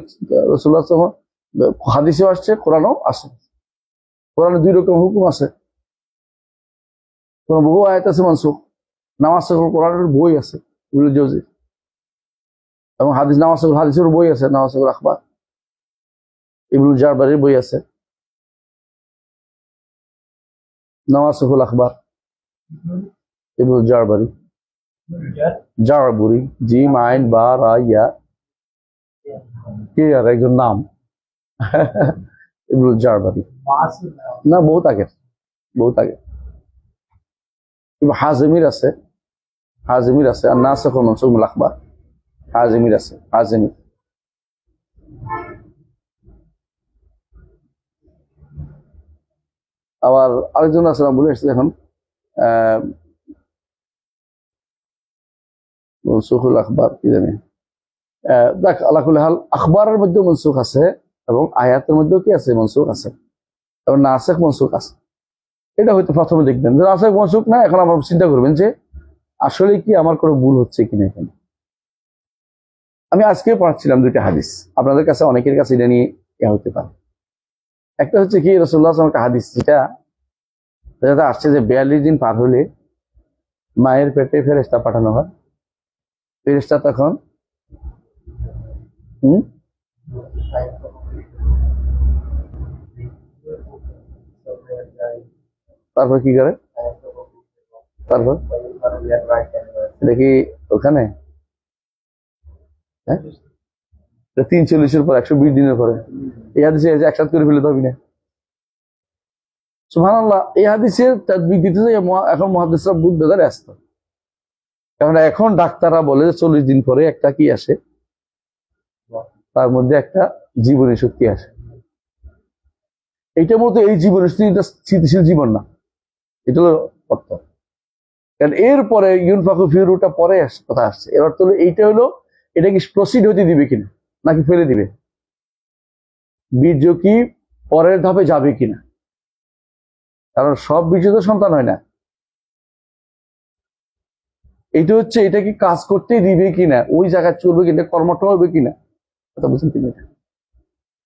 রাসূলুল্লাহ সাল্লাল্লাহু আলাইহি ওয়াসাল্লাম হাদিসেও আসছে, কোরআনও আছে। কোরআনে 2 রকম হুকুম আছে, কোন বহু আয়াত আছে মানসুখ। নামাজ কোরআনের বই আছে ইবনুল জাওজি, এবং হাদিস নামাজ হাদিসের বই আছে, নামাজ আখবার ইবনুল জারবারির বই আছে, নামাজ আখবার ইবনুল জারবারি, জারবুরি, জিম আইন বা রা ইয়া কে আর একজন নাম ইবনুল জারবারি, না বহুত আগে, বহুত আগে। হাজিমির আছে, হাজিমির আছে, আর নাসিখ ওয়া মানসুখ আখবার হাজিমির আছে, হাজিমির। আবার আরেকজন আছে না বলে এসেছে এখন, মনসুখুল আখবার কি জানি, দেখ আল্লাহ কুল্লি হাল আখবারের মধ্যেও মনসুখ আছে এবং আয়াতের মধ্যেও কি আছে? মনসুখ আছে, এবং নাসিখ মনসুখ আছে। এটা হয়তো প্রথমে দেখবেন যে নাসিখ মনসুখ না, এখন আবার চিন্তা করবেন যে আসলে কি আমার কোনো ভুল হচ্ছে কিনা এখানে। আমি আজকে পড়াচ্ছিলাম 2টা হাদিস, আপনাদের কাছে অনেকের কাছে এটা নিয়ে হতে পারে। একটা হচ্ছে কি রাসূলুল্লাহ সাল্লাল্লাহু আলাইহি ওয়াসাল্লাম একটা হাদিস যেটা আসছে যে 42 দিন পার হলে মায়ের পেটে ফেরেশতা পাঠানো হয়। ফেরেশতা তখন তারপর কি করে? তারপর এটা কি ওখানে 43-এর পর 120 দিনের পরে এই হাদিসে একসাথে করে ফেলে হবে না। সুবহানাল্লাহ, এই হাদিসের তাদবিক দিতে এখন মুহাদ্দিসরা বহুত বেজারে আসত, কারণ এখন ডাক্তাররা বলে 40 দিন পরে একটা কি আসে, তার মধ্যে একটা জীবনী শক্তি আসে। এইটার মধ্যে এই জীবনী শক্তিটা স্থিতিশীল জীবন না, এটা হলো অর্থ। কারণ এরপরে ইউনফাকু ফিরুটা পরে কথা আসছে, এবার তো এইটা হলো এটা কি প্রসিড হতে দিবে কিনা নাকি ফেলে দিবে, বীর্য কি পরের ধাপে যাবে কিনা, কারণ সব বীর্য তো সন্তান হয় না। এটা হচ্ছে এটা কি কাজ করতে দিবে কিনা, ওই জায়গায় চলবে কিনা, কর্মটা হবে কিনা, কথা বুঝছেন কিনা?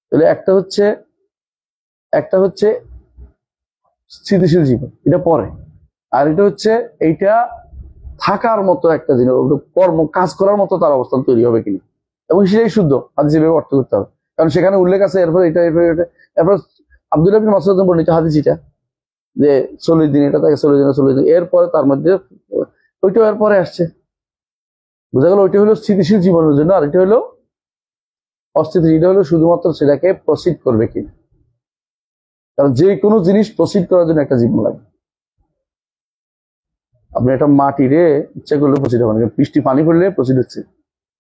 তাহলে একটা হচ্ছে স্থিতিশীল জীবন, এটা পরে। আর এটা হচ্ছে এইটা থাকার মতো একটা জিনিস, কর্ম কাজ করার মতো তার অবস্থান তৈরি হবে কিনা, এবং সেটাই শুদ্ধ হাদিস হিসেবে অর্থ করতে হবে। কারণ সেখানে উল্লেখ আছে এরপর এটা এরপর আব্দুল্লাহ বিন মাসউদ বর্ণিত হাদিস এটা যে 40 দিন, এটা থাকে 40 দিন, এরপরে তার মধ্যে ওইটাও এরপরে আসছে। বোঝা গেল ওইটা হলো স্থিতিশীল জীবনের জন্য, আর এটা হলো অস্থিতিশীল। এটা হলো শুধুমাত্র সেটাকে প্রসিড করবে কিনা, কারণ যে কোনো জিনিস প্রসিড করার জন্য একটা জীবন লাগে। আপনি একটা মাটিরে ইচ্ছা করলে প্রসিড হবে না, বৃষ্টি পানি পড়লে প্রসিড হচ্ছে,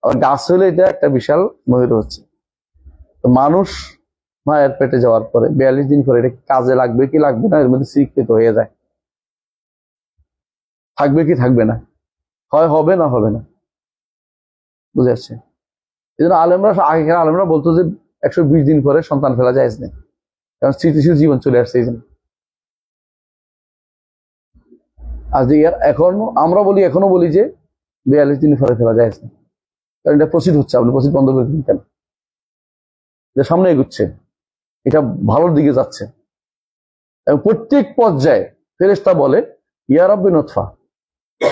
আবার গাছ হলে এটা একটা বিশাল মহির হচ্ছে। তো মানুষ মায়ের পেটে যাওয়ার পরে 42 দিন পরে এটা কাজে লাগবে কি লাগবে না, এর মধ্যে স্বীকৃত হয়ে যায়, থাকবে কি থাকবে না, হয় হবে না হবে না, বুঝে আসছে। এই জন্য আগেকার আলেমরা বলতো যে 120 দিন পরে সন্তান ফেলা যায় না, কারণ স্থিতিশীল জীবন চলে আসছে এই জন্য। আজ এখন আমরা বলি, এখনো বলি যে 42 দিন পরে ফেলা যায় না, কারণ এটা প্রসিড হচ্ছে, আপনি প্রসিড বন্ধ করে দিন কেন? এটা সামনে এগুচ্ছে, এটা ভালোর দিকে যাচ্ছে, এবং প্রত্যেক পর্যায়ে ফেরেশতা বলে ইয়া রাব্বি নুতফা,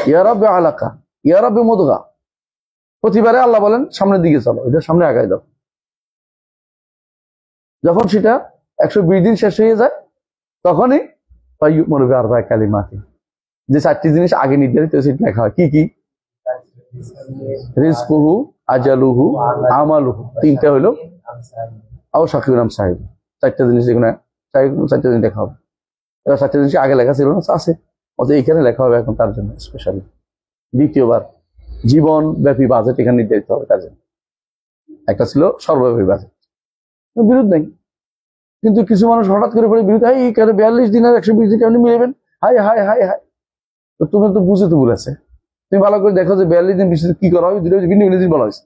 ইয়া রাব্বি আলাকা, ইয়া রাব্বি মুদগা। প্রতিবারে আল্লাহ বলেন সামনের দিকে চলো, এটা সামনে আগায় দাও। যখন সেটা 120 দিন শেষ হয়ে যায় তখনই মরবে আর ভাই কালিমাতি, যে 4টি জিনিস আগে নির্ধারিত সেটা লেখা হয়। কি কি? রিজকুহু, আজালুহু, আমালুহু, 3টা হলো আও শাকিউন আম সাহিব, 4টা জিনিস যেগুলো 4টা জিনিস লেখা হবে। এবার 4টা জিনিস আগে লেখা ছিল না, আছে, অতএব এখানে লেখা হবে এখন তার জন্য স্পেশালি। দ্বিতীয়বার জীবন ব্যাপী বাজেট এখানে নির্ধারিত হবে তার জন্য। একটা ছিল সর্বব্যাপী বাজেট, বিরোধ নেই, কিন্তু কিছু মানুষ হঠাৎ করে পরে বিরুদ্ধে এই কেন 42 দিন আর 120 দিন কেমনি মিলাবেন, হাই হাই হাই হাই। তো তুমি তো বুঝে তো বলেছে, তুমি ভালো করে দেখো যে 42 দিন বিশেষ কি করা হবে, দুটো ভিন্ন ভিন্ন দিন বলা হয়েছে,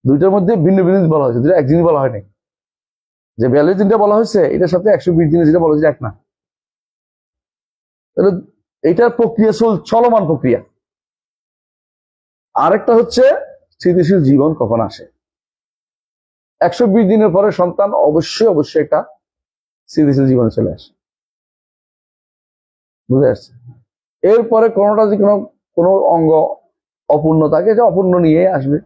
দুইটার মধ্যে ভিন্ন ভিন্ন দিন বলা হয়েছে, দুটো একদিনই বলা হয়নি। যে 42 দিনটা বলা হয়েছে এটার সাথে 120 দিনে যেটা বলা হয়েছে এক না। তাহলে এইটার প্রক্রিয়া চলমান প্রক্রিয়া। আরেকটা হচ্ছে স্থিতিশীল জীবন কখন আসে। 120 দিনের পরে সন্তান অবশ্যই অবশ্যই একটা স্থিতিশীল জীবনে চলে আসে, বুঝে আসছে। এরপরে কোনোটা যদি কোনো অঙ্গ অপূর্ণ থাকে, যে অপূর্ণ নিয়ে আসবে,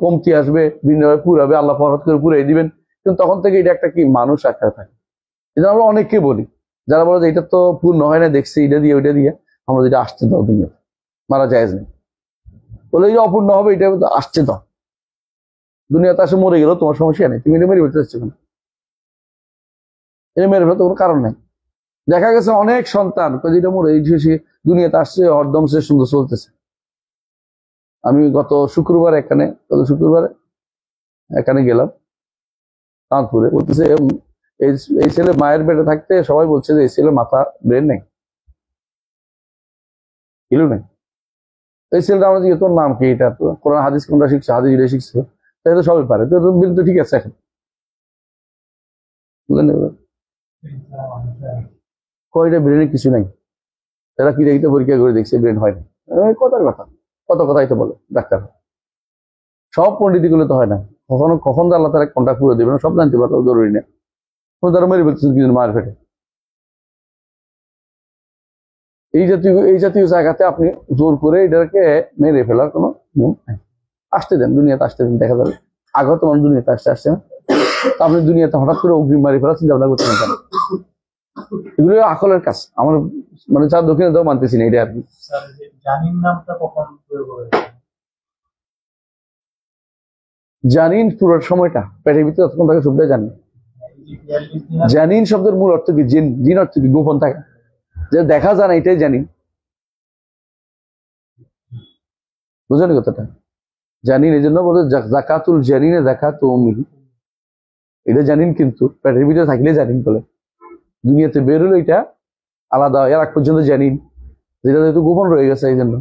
কমতি আসবে, ভিন্নভাবে পুরাবে, আল্লাহ ফরত করে পুরাই দিবেন, কিন্তু তখন থেকে এটা একটা কি মানুষ আকারে থাকে। এটা আমরা অনেককে বলি, যারা বলে যে এটা তো পূর্ণ হয় না, দেখছি এটা দিয়ে ওইটা দিয়ে, আমরা যেটা আসছে দাও দুনিয়াতে, মারা যায় নেই, বলে এই অপূর্ণ হবে, এটা আসছে দাও, দুনিয়াতে আসে মরে গেল, তোমার সমস্যা নেই, তুমি এটা মেরে ফেলতে চাচ্ছ কেন, এটা মেরে ফেলতে কোনো কারণ নাই। দেখা গেছে অনেক সন্তান যেটা মরে এই দুনিয়াতে আসছে, হরদম সে সুন্দর চলতেছে। আমি গত শুক্রবারে এখানে গেলাম চাঁদপুরে, বলতেছে এই ছেলে মায়ের পেটে থাকতে সবাই বলছে যে এই ছেলের মাথা ব্রেন নেই, কিলো নেই। এই ছেলেটা আমরা জিজ্ঞেস, তোর নাম কি, এটা তো কোরআন হাদিস কোনটা শিখছে, হাদিস এটা শিখছে, তাই তো সবাই পারে, তো ব্রেন তো ঠিক আছে এখন, বুঝলেন? কয়টা ব্রেনে কিছু নাই, তারা কি দেখতে পরীক্ষা করে দেখছে ব্রেন হয় না, কথার কথা, কত কথাই তো বলে ডাক্তার। সব পন্ডিত গুলো তো হয় না, কখন আল্লাহ তারা কন্ট্যাক্ট করে দেবে না, সব জানতে পারো জরুরি না। তারা মেরে ফেলতেছেন কিছু মায়ের পেটে। এই জাতীয় জায়গাতে আপনি জোর করে এটাকে মেরে ফেলার কোনো নিয়ম নাই। আসতে দেন, দুনিয়াতে আসতে দেন, দেখা যাবে। আগে তো মানুষ দুনিয়াতে আসছে না, আপনি দুনিয়াতে হঠাৎ করে অগ্রিম মারি ফেলার চিন্তা ভাবনা করতে পারেন। এগুলো আকলের কাজ, আমার মানে যার দক্ষিণে দাও মানতেছি না এটা আর কি। জানিন পুরোর সময়টা পেটের ভিতরে তখন তাকে সবটাই জানি। জানিন শব্দের মূল অর্থ কি? জিন। জিন অর্থ কি? গোপন থাকে, যে দেখা যায় না, এটাই জানি। বুঝলেন কথাটা? জানিন এই জন্য বলে জাকাতুল জানিনে জাকাতু উম্মিহি, এটা জানিন, কিন্তু পেটের ভিতরে থাকলে জানিন বলে, দুনিয়াতে বের হলো এটা আলাদা, এর আগ পর্যন্ত জানিন, যেটা যেহেতু গোপন রয়ে গেছে, এই জন্য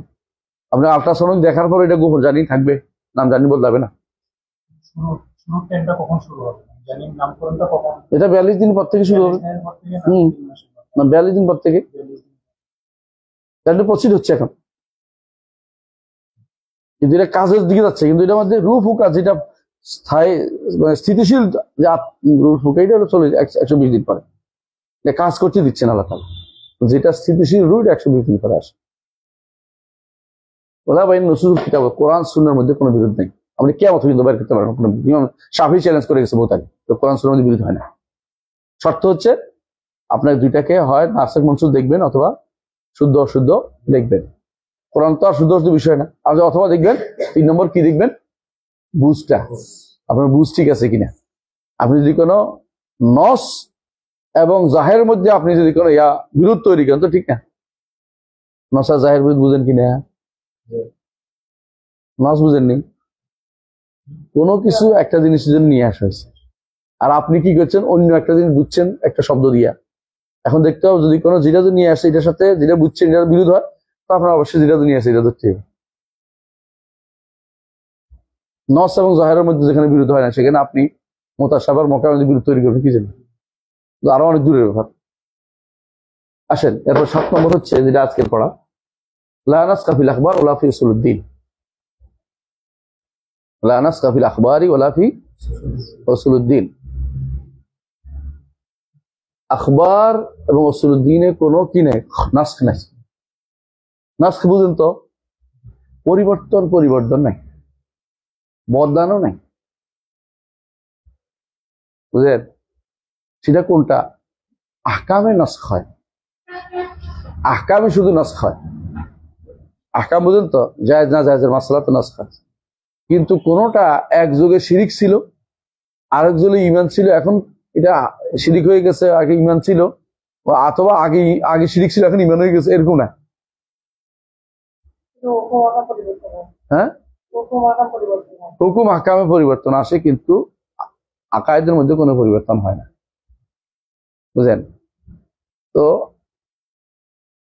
আপনি আল্ট্রাসাউন্ড দেখার পর এটা গোপন জানিন থাকবে, নাম জানি বদলাবে না। এটা 42 দিন পর থেকে শুরু হবে। 42 দিন পর থেকে প্রসিড হচ্ছে এখন, কিন্তু এটা কাজের দিকে যাচ্ছে, কিন্তু এটার মধ্যে রূপ হুকা যেটা স্থায়ী মানে স্থিতিশীল রূপ হুকা, এটা হলো 120 দিন পরে, এটা কাজ করতে দিচ্ছেন আল্লাহ তাআলা। যেটা স্থিতিশীল রূপ 120 দিন পরে আসে। ওলা ভাই নসুল কিতাব কোরআন সুন্নাহর মধ্যে কোনো বিরোধ নেই, আপনি কিয়ামত পর্যন্ত বের করতে পারবেন। কোনো শাফিঈ চ্যালেঞ্জ করে গেছে বহুত আগে, তো কোরআন সুন্নাহর মধ্যে বিরোধ হয় না। শর্ত হচ্ছে আপনার দুইটাকে হয় নাসিখ মনসুখ দেখবেন, অথবা শুদ্ধ অশুদ্ধ দেখবেন। কোরআন তো আর শুদ্ধ অশুদ্ধ বিষয় না। আর অথবা দেখবেন 3 নম্বর কি দেখবেন, বুঝটা, আপনার বুঝ ঠিক আছে কিনা। আপনি যদি কোনো নস এবং জাহের মধ্যে আপনি যদি কোনো বিরোধ তৈরি করেন, তো ঠিক না। নসা জাহের বিরোধ বুঝেন কিনা? নস বুঝেননি। কোনো কিছু একটা জিনিসের জন্য নিয়ে আসা হয়েছে, আর আপনি কি করছেন, অন্য একটা জিনিস বুঝছেন একটা শব্দ দিয়া। এখন দেখতে হবে যদি কোনো যেটা নিয়ে আসে এটার সাথে যেটা বুঝছেন এটার বিরোধ হয়, তো আপনার অবশ্যই যেটা নিয়ে আসে এটা ধরতে হবে। নস এবং জাহেরের মধ্যে যেখানে বিরোধ হয় না, সেখানে আপনি মোতাসাবার মক্কার মধ্যে বিরোধ তৈরি করবেন কি জানেন, আরো অনেক দূরের ব্যাপার। আসেন এরপর 7 নম্বর হচ্ছে যেটা আজকের পড়া, লা নাসকা ফিল আখবার ওয়া লা ফি উসুলুদ্দিন। লা নাসকা ফিল আখবারি ওয়া লা ফি উসুলুদ্দিন। আখবার এবং উসুলুদ্দিনে কোনো কি নেই, নাসখ নাই। নাসখ বুঝেন তো, পরিবর্তন নাই, বদলানো নাই, বুঝলেন? সেটা কোনটা? আহকামে নাসখ হয়, আহকামে শুধু নাসখ হয়। আহকাম বুঝেন তো, জায়েজ না জায়েজের মাসলা তো নাসখ হয়, কিন্তু কোনটা এক যুগে শিরিক ছিল, আরেক যুগে ঈমান ছিল, এখন এটা শিরিক হয়ে গেছে, আগে ঈমান ছিল, অথবা আগে শিরিক ছিল এখন ঈমান হয়ে গেছে, এরকম না। হ্যাঁ, হুকুম আহকামে পরিবর্তন আসে, কিন্তু আকায়েদের মধ্যে কোনো পরিবর্তন হয় না, বুঝেন? তো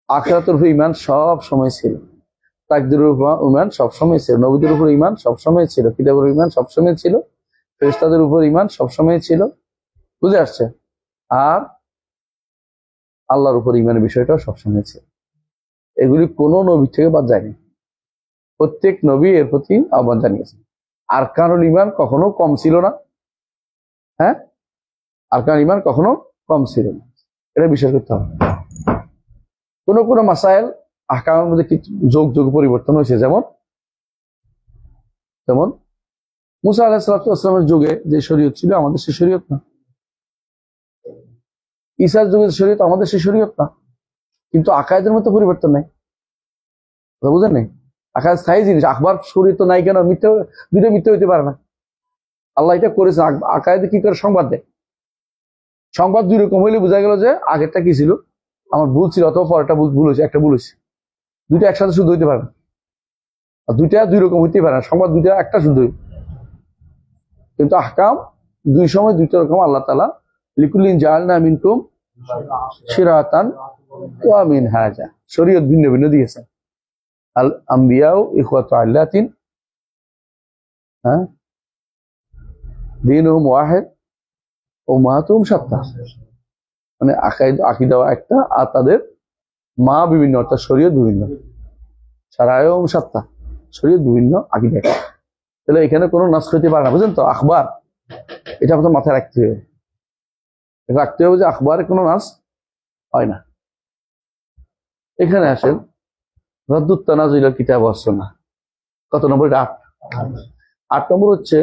আখিরাতের উপর ঈমান সব সময় ছিল, তাকদীরের উপর ঈমান সব সময় ছিল, নবীদের উপর ঈমান সব সময় ছিল, কিতাবের ঈমান সব সময় ছিল, ফেরেশতাদের উপর ঈমান সব সময় ছিল, বুঝে আসছে? আর আল্লাহর উপর ঈমানের বিষয়টাও সবসময় ছিল। এগুলি কোনো নবী থেকে বাদ যায়নি, প্রত্যেক নবী এর প্রতি আহ্বান জানিয়েছে। আরকানুল ঈমান কখনো কম ছিল না, হ্যাঁ, আরকানুল ঈমান কখনো কম ছিল না, এটা বিশ্বাস করতে হবে। কোন কোন মাসাইল আহকামের মধ্যে কিছু যোগ যোগ পরিবর্তন হয়েছে, যেমন যেমন মুসা আলাইহিস সালামের যুগে যে শরীয়ত ছিল আমাদের সে শরীয়ত না, ঈসার যুগের শরীয়ত আমাদের সে শরীয়ত না, কিন্তু আকায়েদের মধ্যে পরিবর্তন নাই, কথা বুঝেন নাই? আকায়েদ স্থায়ী জিনিস, আখবার শরীয়ত নাই কেন? মিথ্যা, দুটো মিথ্যা হইতে পারে না। আল্লাহ এটা করেছে। আকায়েদে কি করে সংবাদ দেয়? সংবাদ দুই রকম হইলে বোঝা গেল যে আগেরটা কি ছিল, আমার ভুল ছিল, অথবা পরেরটা ভুল হয়েছে, একটা ভুল হয়েছে। দুইটা একসাথে শুদ্ধ হইতে পারে না, আর দুইটা দুই রকম হইতে পারে না, সংবাদ দুইটা একটা শুদ্ধ হইবে। কিন্তু আহকাম দুই সময় দুইটা রকম আল্লাহ তাআলা লিকুল্লিন জাআলনা মিনকুম শিরাতান ওয়া মিনহাজা, শরীয়ত ভিন্ন ভিন্ন দিয়েছেন। আল আম্বিয়াউ ইখওয়াতু আল্লাতিন, হ্যাঁ, দীনুহুম ওয়াহিদ উম্মাহাতুহুম শাত্তা, মানে আকীদা একটা, আর তাদের মা বিভিন্ন, অর্থাৎ শরীয়ত বিভিন্ন, শারায়ুহুম শাত্তা, শরীয়ত বিভিন্ন, আকীদা একটা। তাহলে এখানে কোনো নাস হইতে পারে না, বুঝলেন তো? আখবার, এটা আপনার মাথায় রাখতে হবে, রাখতে হবে যে আখবারে কোনো নাস হয় না। এখানে আসেন রাদ্দুত তানাজুল কিতাব ওয়াস সুন্নাহ, কত নম্বর? এটা 8 নম্বর হচ্ছে,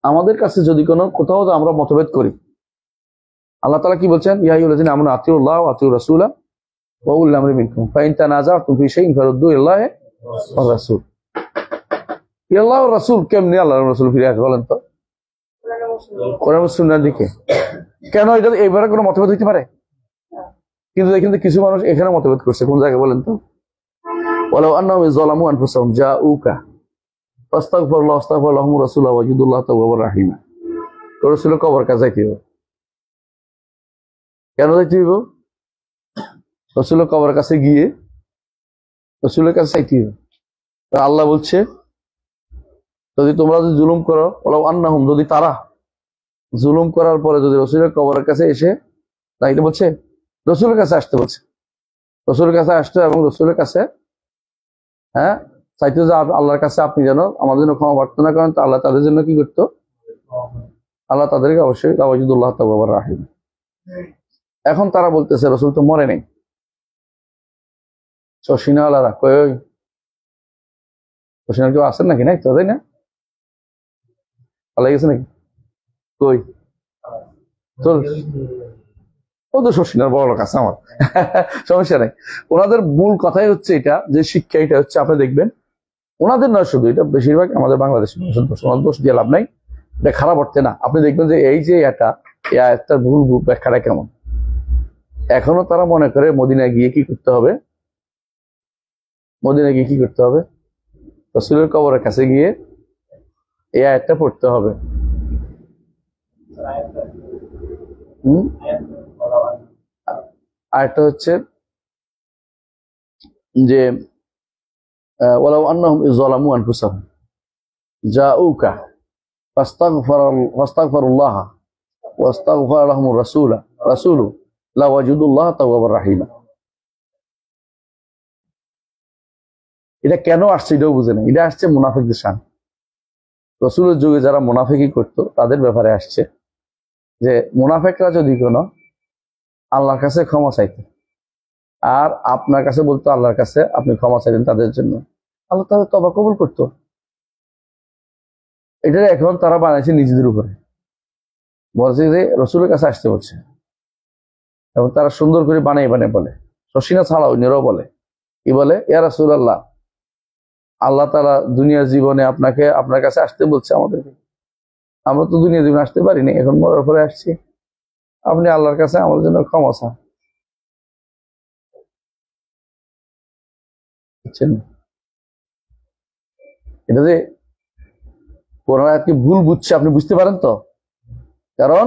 আমাদের কাছে যদি কোনো কোথাও আমরা মতভেদ করি, আল্লাহ তাআলা কি বলছেন? ইয়া আইয়ুহাল্লাযীনা আমানু আতিউল্লাহ ওয়া আতিউর রাসূলা ওয়া উলিল আমরি মিনকুম ফাইন তানাযাতুম ফি শাইইন ফারুদ্দু ইলাল্লাহি ওয়ার রাসূল। আল্লাহ ওর রাসূল কেমনে আল্লাহর রাসূল ফিরে আসে বলেন তো? কোরআন ও সুন্নাহর দিকে। কেন এটা এইবারে কোনো মতভেদ হইতে পারে? কিন্তু এখানে কিছু মানুষ এখানে মতভেদ করছে, কোন জায়গায় বলেন তো? ওয়ালাউ আন্নাহুম যালামু আনফুসাহুম জাউকা ফাস্তাগফিরুল্লাহ ওয়াস্তাগফার লাহুম রাসূলুল্লাহ ওয়াজিদুল্লাহ তাওয়াবার রাহিমা। রাসূলের কবর কাছে যাইতে হবে। কেন যাইতে হইব? রাসূলের কবর কাছে গিয়ে রাসূলের কাছে চাইতে হবে। আল্লাহ বলছে, যদি তোমরা যদি জুলুম করো, ওয়ালাউ আন্নাহুম, যদি তারা জুলুম করার পরে যদি রাসূলের কবরের কাছে এসে, তাই এটা বলছে রাসূলের কাছে আসতে বলছে, রাসূলের কাছে আসতে এবং রাসূলের কাছে, হ্যাঁ, চাইতে যে আল্লাহর কাছে আপনি যেন আমাদের জন্য ক্ষমা প্রার্থনা করেন, তো আল্লাহ তাদের জন্য কি করতো? আল্লাহ তাদেরকে অবশ্যই ওয়াজিদুল্লাহ তাওয়াবার রাহিম। এখন তারা বলতেছে রাসূল তো মরে নাই, শশিনাওয়ালারা কই, শশিনার কেউ আছেন নাকি? নাই তো, তাই না? পালাই গেছে নাকি? কই চল, ও তো শশিনার বড় লোক আছে আমার সমস্যা নাই। ওনাদের মূল কথাই হচ্ছে এটা, যে শিক্ষা এটা হচ্ছে, আপনি দেখবেন ওনাদের নয় শুধু, এটা বেশিরভাগ আমাদের বাংলাদেশের ওনার দোষ দিয়ে লাভ নাই, এটা খারাপ অর্থে না। আপনি দেখবেন যে এই যে একটা ভুল ব্যাখ্যাটা কেমন, এখনো তারা মনে করে মদিনায় গিয়ে কি করতে হবে, মদিনায় গিয়ে কি করতে হবে? রাসূলের কবরের কাছে গিয়ে এই আয়াতটা পড়তে হবে। আরেকটা হচ্ছে যে ওয়ালাউ আন্নাহুম ইয যালামু আনফুসাহুম জাউকা ফাস্তাগফিরুল্লাহ ওয়াস্তাগফার লাহুমুর রাসূলু লাওয়াজিদুল্লাহ তাওয়াবার রাহিমা। এটা কেন আসছে এটাও বুঝে না, এটা আসছে মুনাফিকদের শান। রাসূলের যুগে যারা মুনাফিকি করতো তাদের ব্যাপারে আসছে, যে মুনাফিকরা যদি কোনো আল্লাহর কাছে ক্ষমা চাইতো আর আপনার কাছে বলতো আল্লাহর কাছে আপনি ক্ষমা চাইতেন তাদের জন্য, আল্লাহ তাদের তওবা কবুল করতো। এটা এখন তারা বানাইছে নিজেদের উপরে, বলছে যে রাসূলের কাছে আসতে বলছে, এবং তারা সুন্দর করে বানাই বলে, শশিনা ছাড়া অন্যরাও বলে, কি বলে? ইয়া রাসূলুল্লাহ, আল্লাহ তাআলা দুনিয়ার জীবনে আপনার কাছে আসতে বলছে আমাদেরকে, আমরা তো দুনিয়ার জীবনে আসতে পারিনি, এখন মরার পরে আসছি, আপনি আল্লাহর কাছে আমাদের জন্য ক্ষমা চান। বুঝছেন? এটা যে কোন আয়াতকে ভুল বুঝছে আপনি বুঝতে পারেন তো? কারণ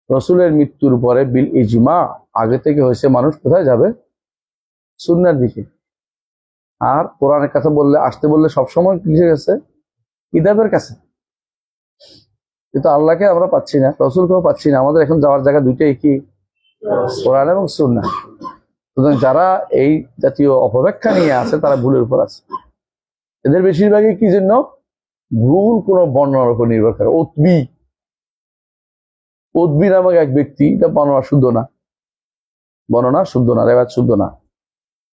রসুলের মৃত্যুর পরে বিল ইজমা আগে থেকে হয়েছে মানুষ কোথায় যাবে? সুন্নাহর দিকে। আর কোরআনের কথা বললে আসতে বললে সবসময় কিসের কাছে? কিতাবের কাছে। কিন্তু আল্লাহকে আমরা পাচ্ছি না, রসুলকেও পাচ্ছি না। আমাদের এখন যাওয়ার জায়গা দুইটাই কি? কোরআন এবং সুন্নাহ। সুতরাং যারা এই জাতীয় অপব্যাখ্যা নিয়ে আছে তারা ভুলের উপর আছে। এদের বেশিরভাগই কি জন্য? ভুল কোন বর্ণনার উপর নির্ভর করে। উদ্বি নামক এক ব্যক্তি, এটা বর্ণনা শুদ্ধ না, রেওয়ায়াত শুদ্ধ না।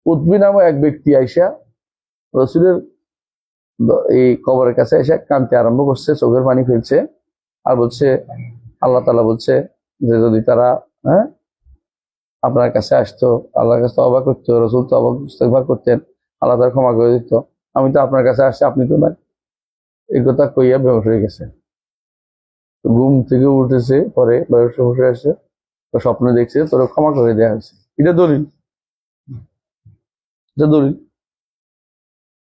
উদ্বি নামক এক ব্যক্তি আইসা রসুলের এই কবরের কাছে এসে কাঁদতে আরম্ভ করছে, চোখের পানি ফেলছে, আর বলছে আল্লাহ তাআলা বলছে যে যদি তারা আপনার কাছে আসতো, আল্লাহর কাছে তওবা করতো, রসুল তওবা ইস্তেগফার করতেন, আল্লাহ তাআলা ক্ষমা করে দিত। আমি তো আপনার কাছে আসছি, আপনি তো নাই। এই কথা কইয়া বেহুশ হয়ে গেছে। ঘুম থেকে উঠেছে, পরে বেহুশ হয়ে আসছে, স্বপ্ন দেখছে, তোর ক্ষমা করে দেওয়া হয়েছে। এটা দলিল,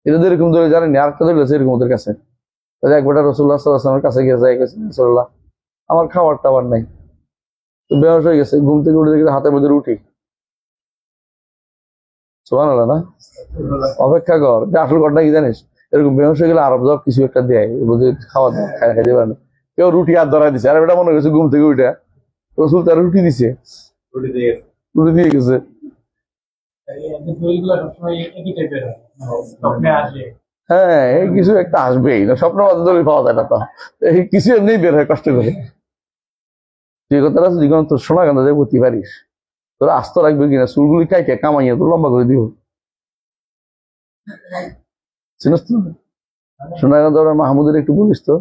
এটা এরকম দলিল জানেনি। আরেকটা দলিল আছে এরকম ওদের কাছে। একবারটা রাসূলুল্লাহ সাল্লাল্লাহু আলাইহি ওয়াসাল্লামের কাছে গিয়ে রাসূলুল্লাহ আমার খাবার টাবার নাই, তো বেহুশ হয়ে গেছে। ঘুম থেকে উঠে দেখে হাতের মধ্যে রুটি। সুবহানাল্লাহ না? অপেক্ষা কর, আসল ঘটনা কি জানিস? এরকম বেহুশ হয়ে গেলে আরব জব কিছু একটা দেয়, বলছে খাওয়া দাওয়া খাইতে পারে না। কেউ রুটি হাত ধরা দিচ্ছে, আর এটা মনে করছে ঘুম থেকে উঠে রসুল তার রুটি দিছে, রুটি দিয়ে গেছে। হ্যাঁ, এই কিছু একটা আসবেই না, স্বপ্ন দলিল পাওয়া যায় না। তো এই কিছু এমনি বের হয় কষ্ট করে। তুই কথাটা জীবন তোর সোনা গান্ধা যে করতে পারিস, তোরা আস্ত রাখবে কিনা, চুলগুলি কাইটে কামাইয়া তোর লম্বা করে দিব। চিনিস তো সোনাগান্ধা মাহমুদের একটু বলিস তো।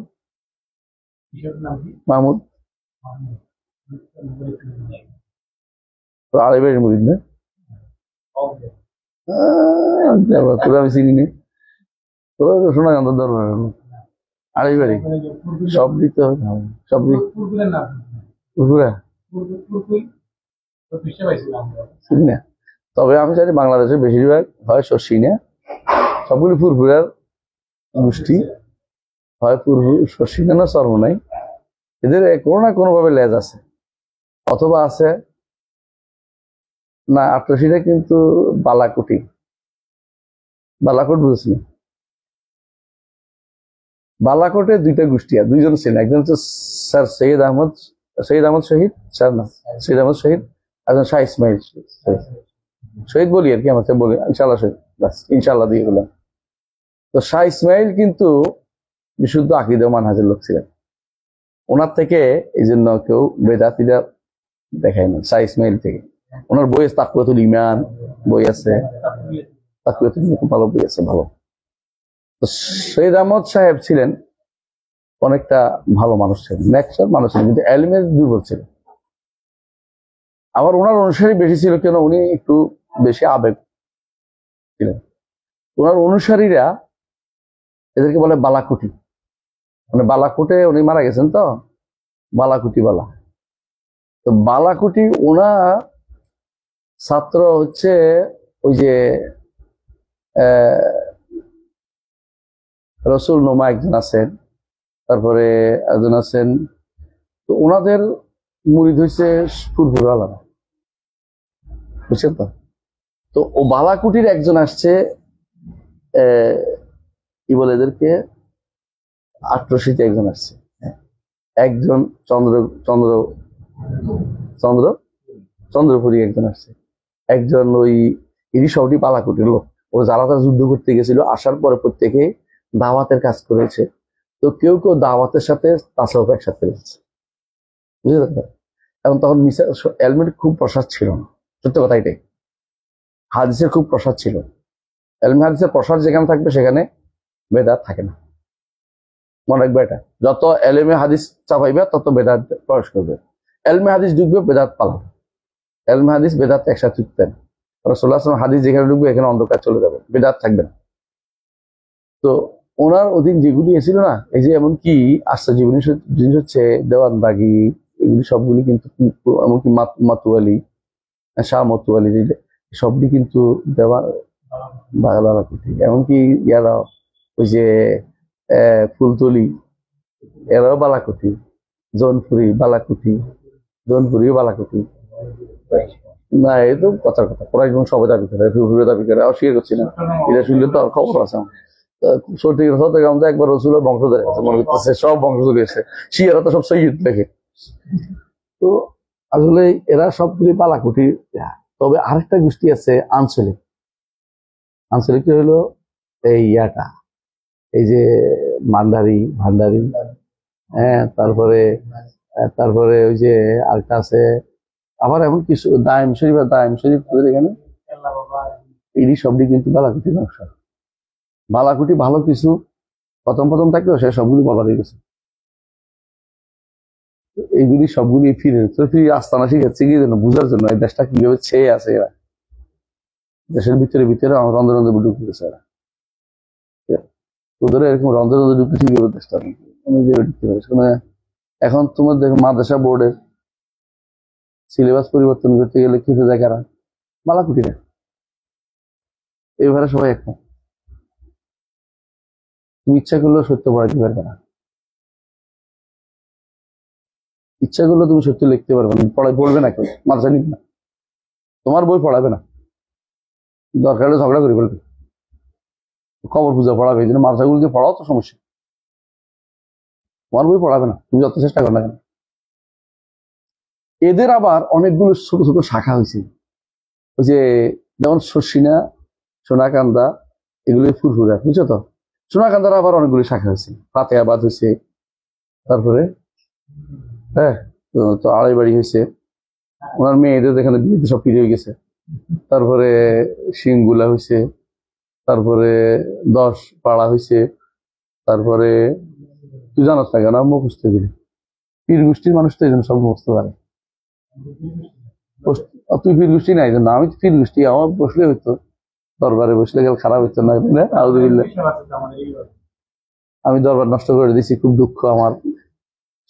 মাহমুদ তো আড়াইবাড়ির মুরিদ না? তোরা আমি চিনি না, তোরা সোনাগান্ধার দরবার আড়াইবাড়ি সব দিতে হবে, সব দিক চিনি না। তবে আমি জানি বাংলাদেশের বেশিরভাগ হয় শশী না, সবগুলি ফুরফুরার গোষ্ঠী, হয় শশী না চর্ম নাই, এদের কোনো না কোনো ভাবে লেজ আছে, অথবা আছে না। আট্রাসিটা কিন্তু বালাকুটি, বালাকোট বুঝছি। বালাকোটে দুইটা গোষ্ঠী, আর দুইজন ছিলেন। একজন হচ্ছে স্যার সৈয়দ আহমদ শহীদ, স্যার না সৈয়দ আহমদ শহীদ, একজন শাহ ইসমাইল শহীদ বলি আর কি, আমাকে বলি ইনশাল্লাহ শহীদ, ইনশাল্লাহ দিয়ে বললাম। তো শাহ ইসমাইল কিন্তু বিশুদ্ধ আকীদা মানহাজের লোক ছিলেন। ওনার থেকে এই জন্য কেউ বেদাতিরা দেখায় না, শাহ ইসমাইল থেকে। ওনার বই আছে তাকওয়াতুল ঈমান বই আছে, তাকওয়াতুল ঈমান খুব ভালো বই আছে, ভালো। তো সৈয়দ আহমদ সাহেব ছিলেন অনেকটা ভালো মানুষ ছিলেন, নেককার মানুষ ছিলেন, কিন্তু এলমে দুর্বল ছিলেন। আবার ওনার অনুসারী বেশি ছিল, কেন উনি একটু বেশি আবেগ ছিলেন। ওনার অনুসারীরা এদেরকে বলে বালাকুটি, মানে বালাকুটে উনি মারা গেছেন তো, বালাকুটি বালা। তো বালাকুটি ওনার ছাত্র হচ্ছে ওই যে রসুল নোমা একজন আছেন, তারপরে একজন আছেন। তো ওনাদের মুরিদ হয়েছে ফুরফুরা আলাদা, বুঝছেন তো? তো ও বালাকুটির একজন আসছে, কি বলে এদেরকে, আট্রসিতে একজন আসছে, একজন চন্দ্রপুরী একজন আসছে, একজন ওই এটি সবটি বালাকুটির লোক। ও যারা তারা যুদ্ধ করতে গেছিল, আসার পরে প্রত্যেকে দাওয়াতের কাজ করেছে। তো কেউ কেউ দাওয়াতের সাথে তাসাউফ একসাথে করেছে, বুঝতে পারছেন? এবং তখন এলমের খুব প্রসাদ ছিল না, সত্য কথা এটাই। হাদিসের খুব প্রসাদ ছিল। এলমে হাদিসের প্রসাদ যেখানে থাকবে সেখানে বেদাত থাকে না, মনে রাখবে এটা। যত এলমে হাদিস চাপাইবে তত বেদাত প্রবেশ করবে। এলমে হাদিস ঢুকবে, বেদাত পালাবে। এলমে হাদিস বেদাত একসাথে ঢুকতেন। রাসূলুল্লাহ সাল্লাল্লাহু আলাইহি ওয়াসাল্লাম হাদিস যেখানে ঢুকবে এখানে অন্ধকার চলে যাবে, বেদাত থাকবে না। তো ওনার অধীন যেগুলি এসেছিল না, এই যে এমনকি আশ্চর্য জিনিস হচ্ছে দেওয়ানবাগি, এগুলি সবগুলি কিন্তু, এমনকি মাতুয়ালি, শাহ মতুয়ালি, সবগুলি কিন্তু বালাকুটি। এমনকি ইয়ারা ওই যে ফুলতলি, এরাও বালাকুটি, জৌনপুরি বালাকুটি, জৌনপুরিও বালাকুটি। না, এই তো কথার কথা, কোরআন সবাই দাবি করে, দাবি করে, অস্বীকার করছি না, এটা শুনলে তো আর খবর আছে আমার। সঠিক চট্টগ্রাম তো একবার রসুলের বংশধর আছে, মনে করতেছে সব বংশধর এসে, শিয়ারা তো সব সৈয়দ লেখে। তো আসলে এরা সবগুলি বালাকুটি। তবে আরেকটা গোষ্ঠী আছে আঞ্চলিক। আঞ্চলিকটা হলো এই ইয়াটা, এই যে ভান্ডারি, হ্যাঁ, তারপরে ওই যে আরেকটা আছে আবার এমন কিছু দাইম শরীফ এখানে, এই সবটি কিন্তু বালাকুটি নকশা। বালাকুটি ভালো কিছু প্রথম থাকলেও সে সবগুলি বলা হয়ে গেছে। এইগুলি সবগুলি ফিরে আস্তানা শিখাচ্ছে কি জন্য, বুঝার জন্য এই দেশটা কিভাবে ছেয়ে আছে। এরা দেশের ভিতরে রন্ধে ঢুকে গেছে। এরা ওদের এরকম রন্ধে ঢুকে কিভাবে দেশটা ঢুকতে পারে। এখন তোমার দেখো মাদ্রাসা বোর্ডের সিলেবাস পরিবর্তন করতে গেলে কি হয়ে যায়, কারা বালাকুটিরা। এইভাবে সবাই এখন তুমি ইচ্ছা করলেও সত্য পড়াইতে পারবে না, ইচ্ছা করলে তুমি সত্য লিখতে পারবে না, পড়বে না, কেউ মাদ্রাসা নিবে না, তোমার বই পড়াবে না, দরকার হলে ঝগড়া করে বলবে, খবর পূজা পড়াবে। এই জন্য মাদ্রাসাগুলোকে পড়াও তো সমস্যা, তোমার বই পড়াবে না, তুমি যত চেষ্টা করো না কেন। এদের আবার অনেকগুলো ছোট ছোট শাখা হয়েছে, ওই যে যেমন শর্ষিনা, সোনাকান্দা, এগুলো ফুরফুরা, বুঝছো তো। সোনাকান্দার আবার অনেকগুলি শাখা হয়েছে, ফাতেহাবাদ হয়েছে, তারপরে হ্যাঁ তো আড়াইবাড়ি হয়েছে, ওনার মেয়েদের এখানে বিয়েতে সব ফিরে হয়ে গেছে। তারপরে সিংগুলা হয়েছে, তারপরে 10 পাড়া হয়েছে, তারপরে তুই জানাস না কেন মুখস্থ দিলি, পীর গোষ্ঠীর মানুষ তো এই জন্য সব মুখস্থ পারে। তুই পীর গোষ্ঠী নাই জন্য, আমি পীর গোষ্ঠী, আমার বসলে হইতো, দরবারে বসলে গেলে খারাপ হইতো না। আমি দরবার নষ্ট করে দিছি, খুব দুঃখ আমার,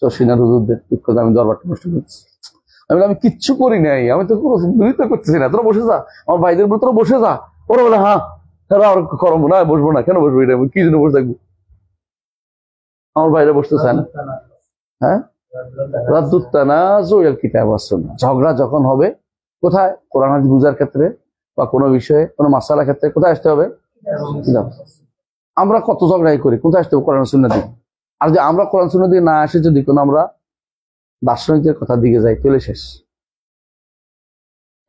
শর্ষিনার হুজুরদের দুঃখ, আমি দরবারটা নষ্ট করছি। আমি কিচ্ছু করি নাই, আমি তো কোনো বিরোধিতা করতেছি না, তোরা বসে যা, আমার ভাইদের বলে তোরা বসে যা। ওরা বলে হ্যাঁ আর করবো না, বসবো না, কেন বসবো, এটা কি জন্য বসে থাকবো। আমার ভাইরা বসতে চায় না। হ্যাঁ, ঝগড়া যখন হবে কোথায়, কোরআন হাদিস বুঝার ক্ষেত্রে বা কোনো বিষয়ে কোনো মাসালার ক্ষেত্রে কোথায় আসতে হবে। আমরা কত ঝগড়াই করি, কোথায় আসতে হবে, কোরআন সুন্নাহ দিকে। আর যদি আমরা কোরআন সুন্নাহ দিকে না আসে, যদি কোনো আমরা দার্শনিকদের কথার দিকে যাই, তাহলে শেষ।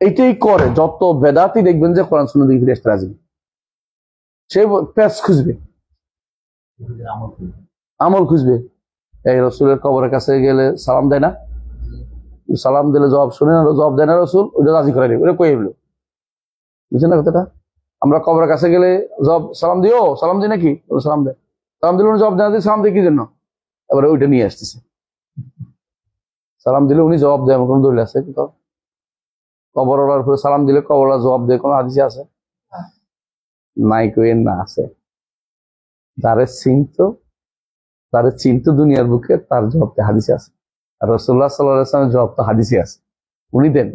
এইটাই করে যত বেদাতি দেখবেন যে কোরআন সুন্নাহ দিকে ফিরে আসতে রাজি, সে প্যাচ খুঁজবে, আমল খুঁজবে। এই রসুলের কবরের কাছে গেলে সালাম দেয় না, সালাম দিলে জবাব শুনে না, জবাব দেয় না রসুল, ওটা রাজি করে নেবে, ওটা কয়ে এলো, বুঝছেন না কথাটা। আমরা কবরের কাছে গেলে সালাম দিও, সালাম দিই নাকি, সালাম দেয়, সালাম দিল জবাব দেয় না, সালাম দেয় কি জন্য, এবারে ওইটা নিয়ে আসতেছে। সালাম দিলে উনি জবাব দেয়, এমন কোন দলিল আছে? কবরওয়ালার উপরে সালাম দিলে কবরওয়ালা জবাব দেয়, কোন হাদিসে আছে? নাই, কইেন না, আছে। যারে চিন্ত দুনিয়ার বুকে, তার জবাবটা হাদিসে আছে। আর রাসূলুল্লাহ সাল্লাল্লাহু আলাইহি ওয়াসাল্লামের জবাবটা হাদিসে আছে, উনি দেন।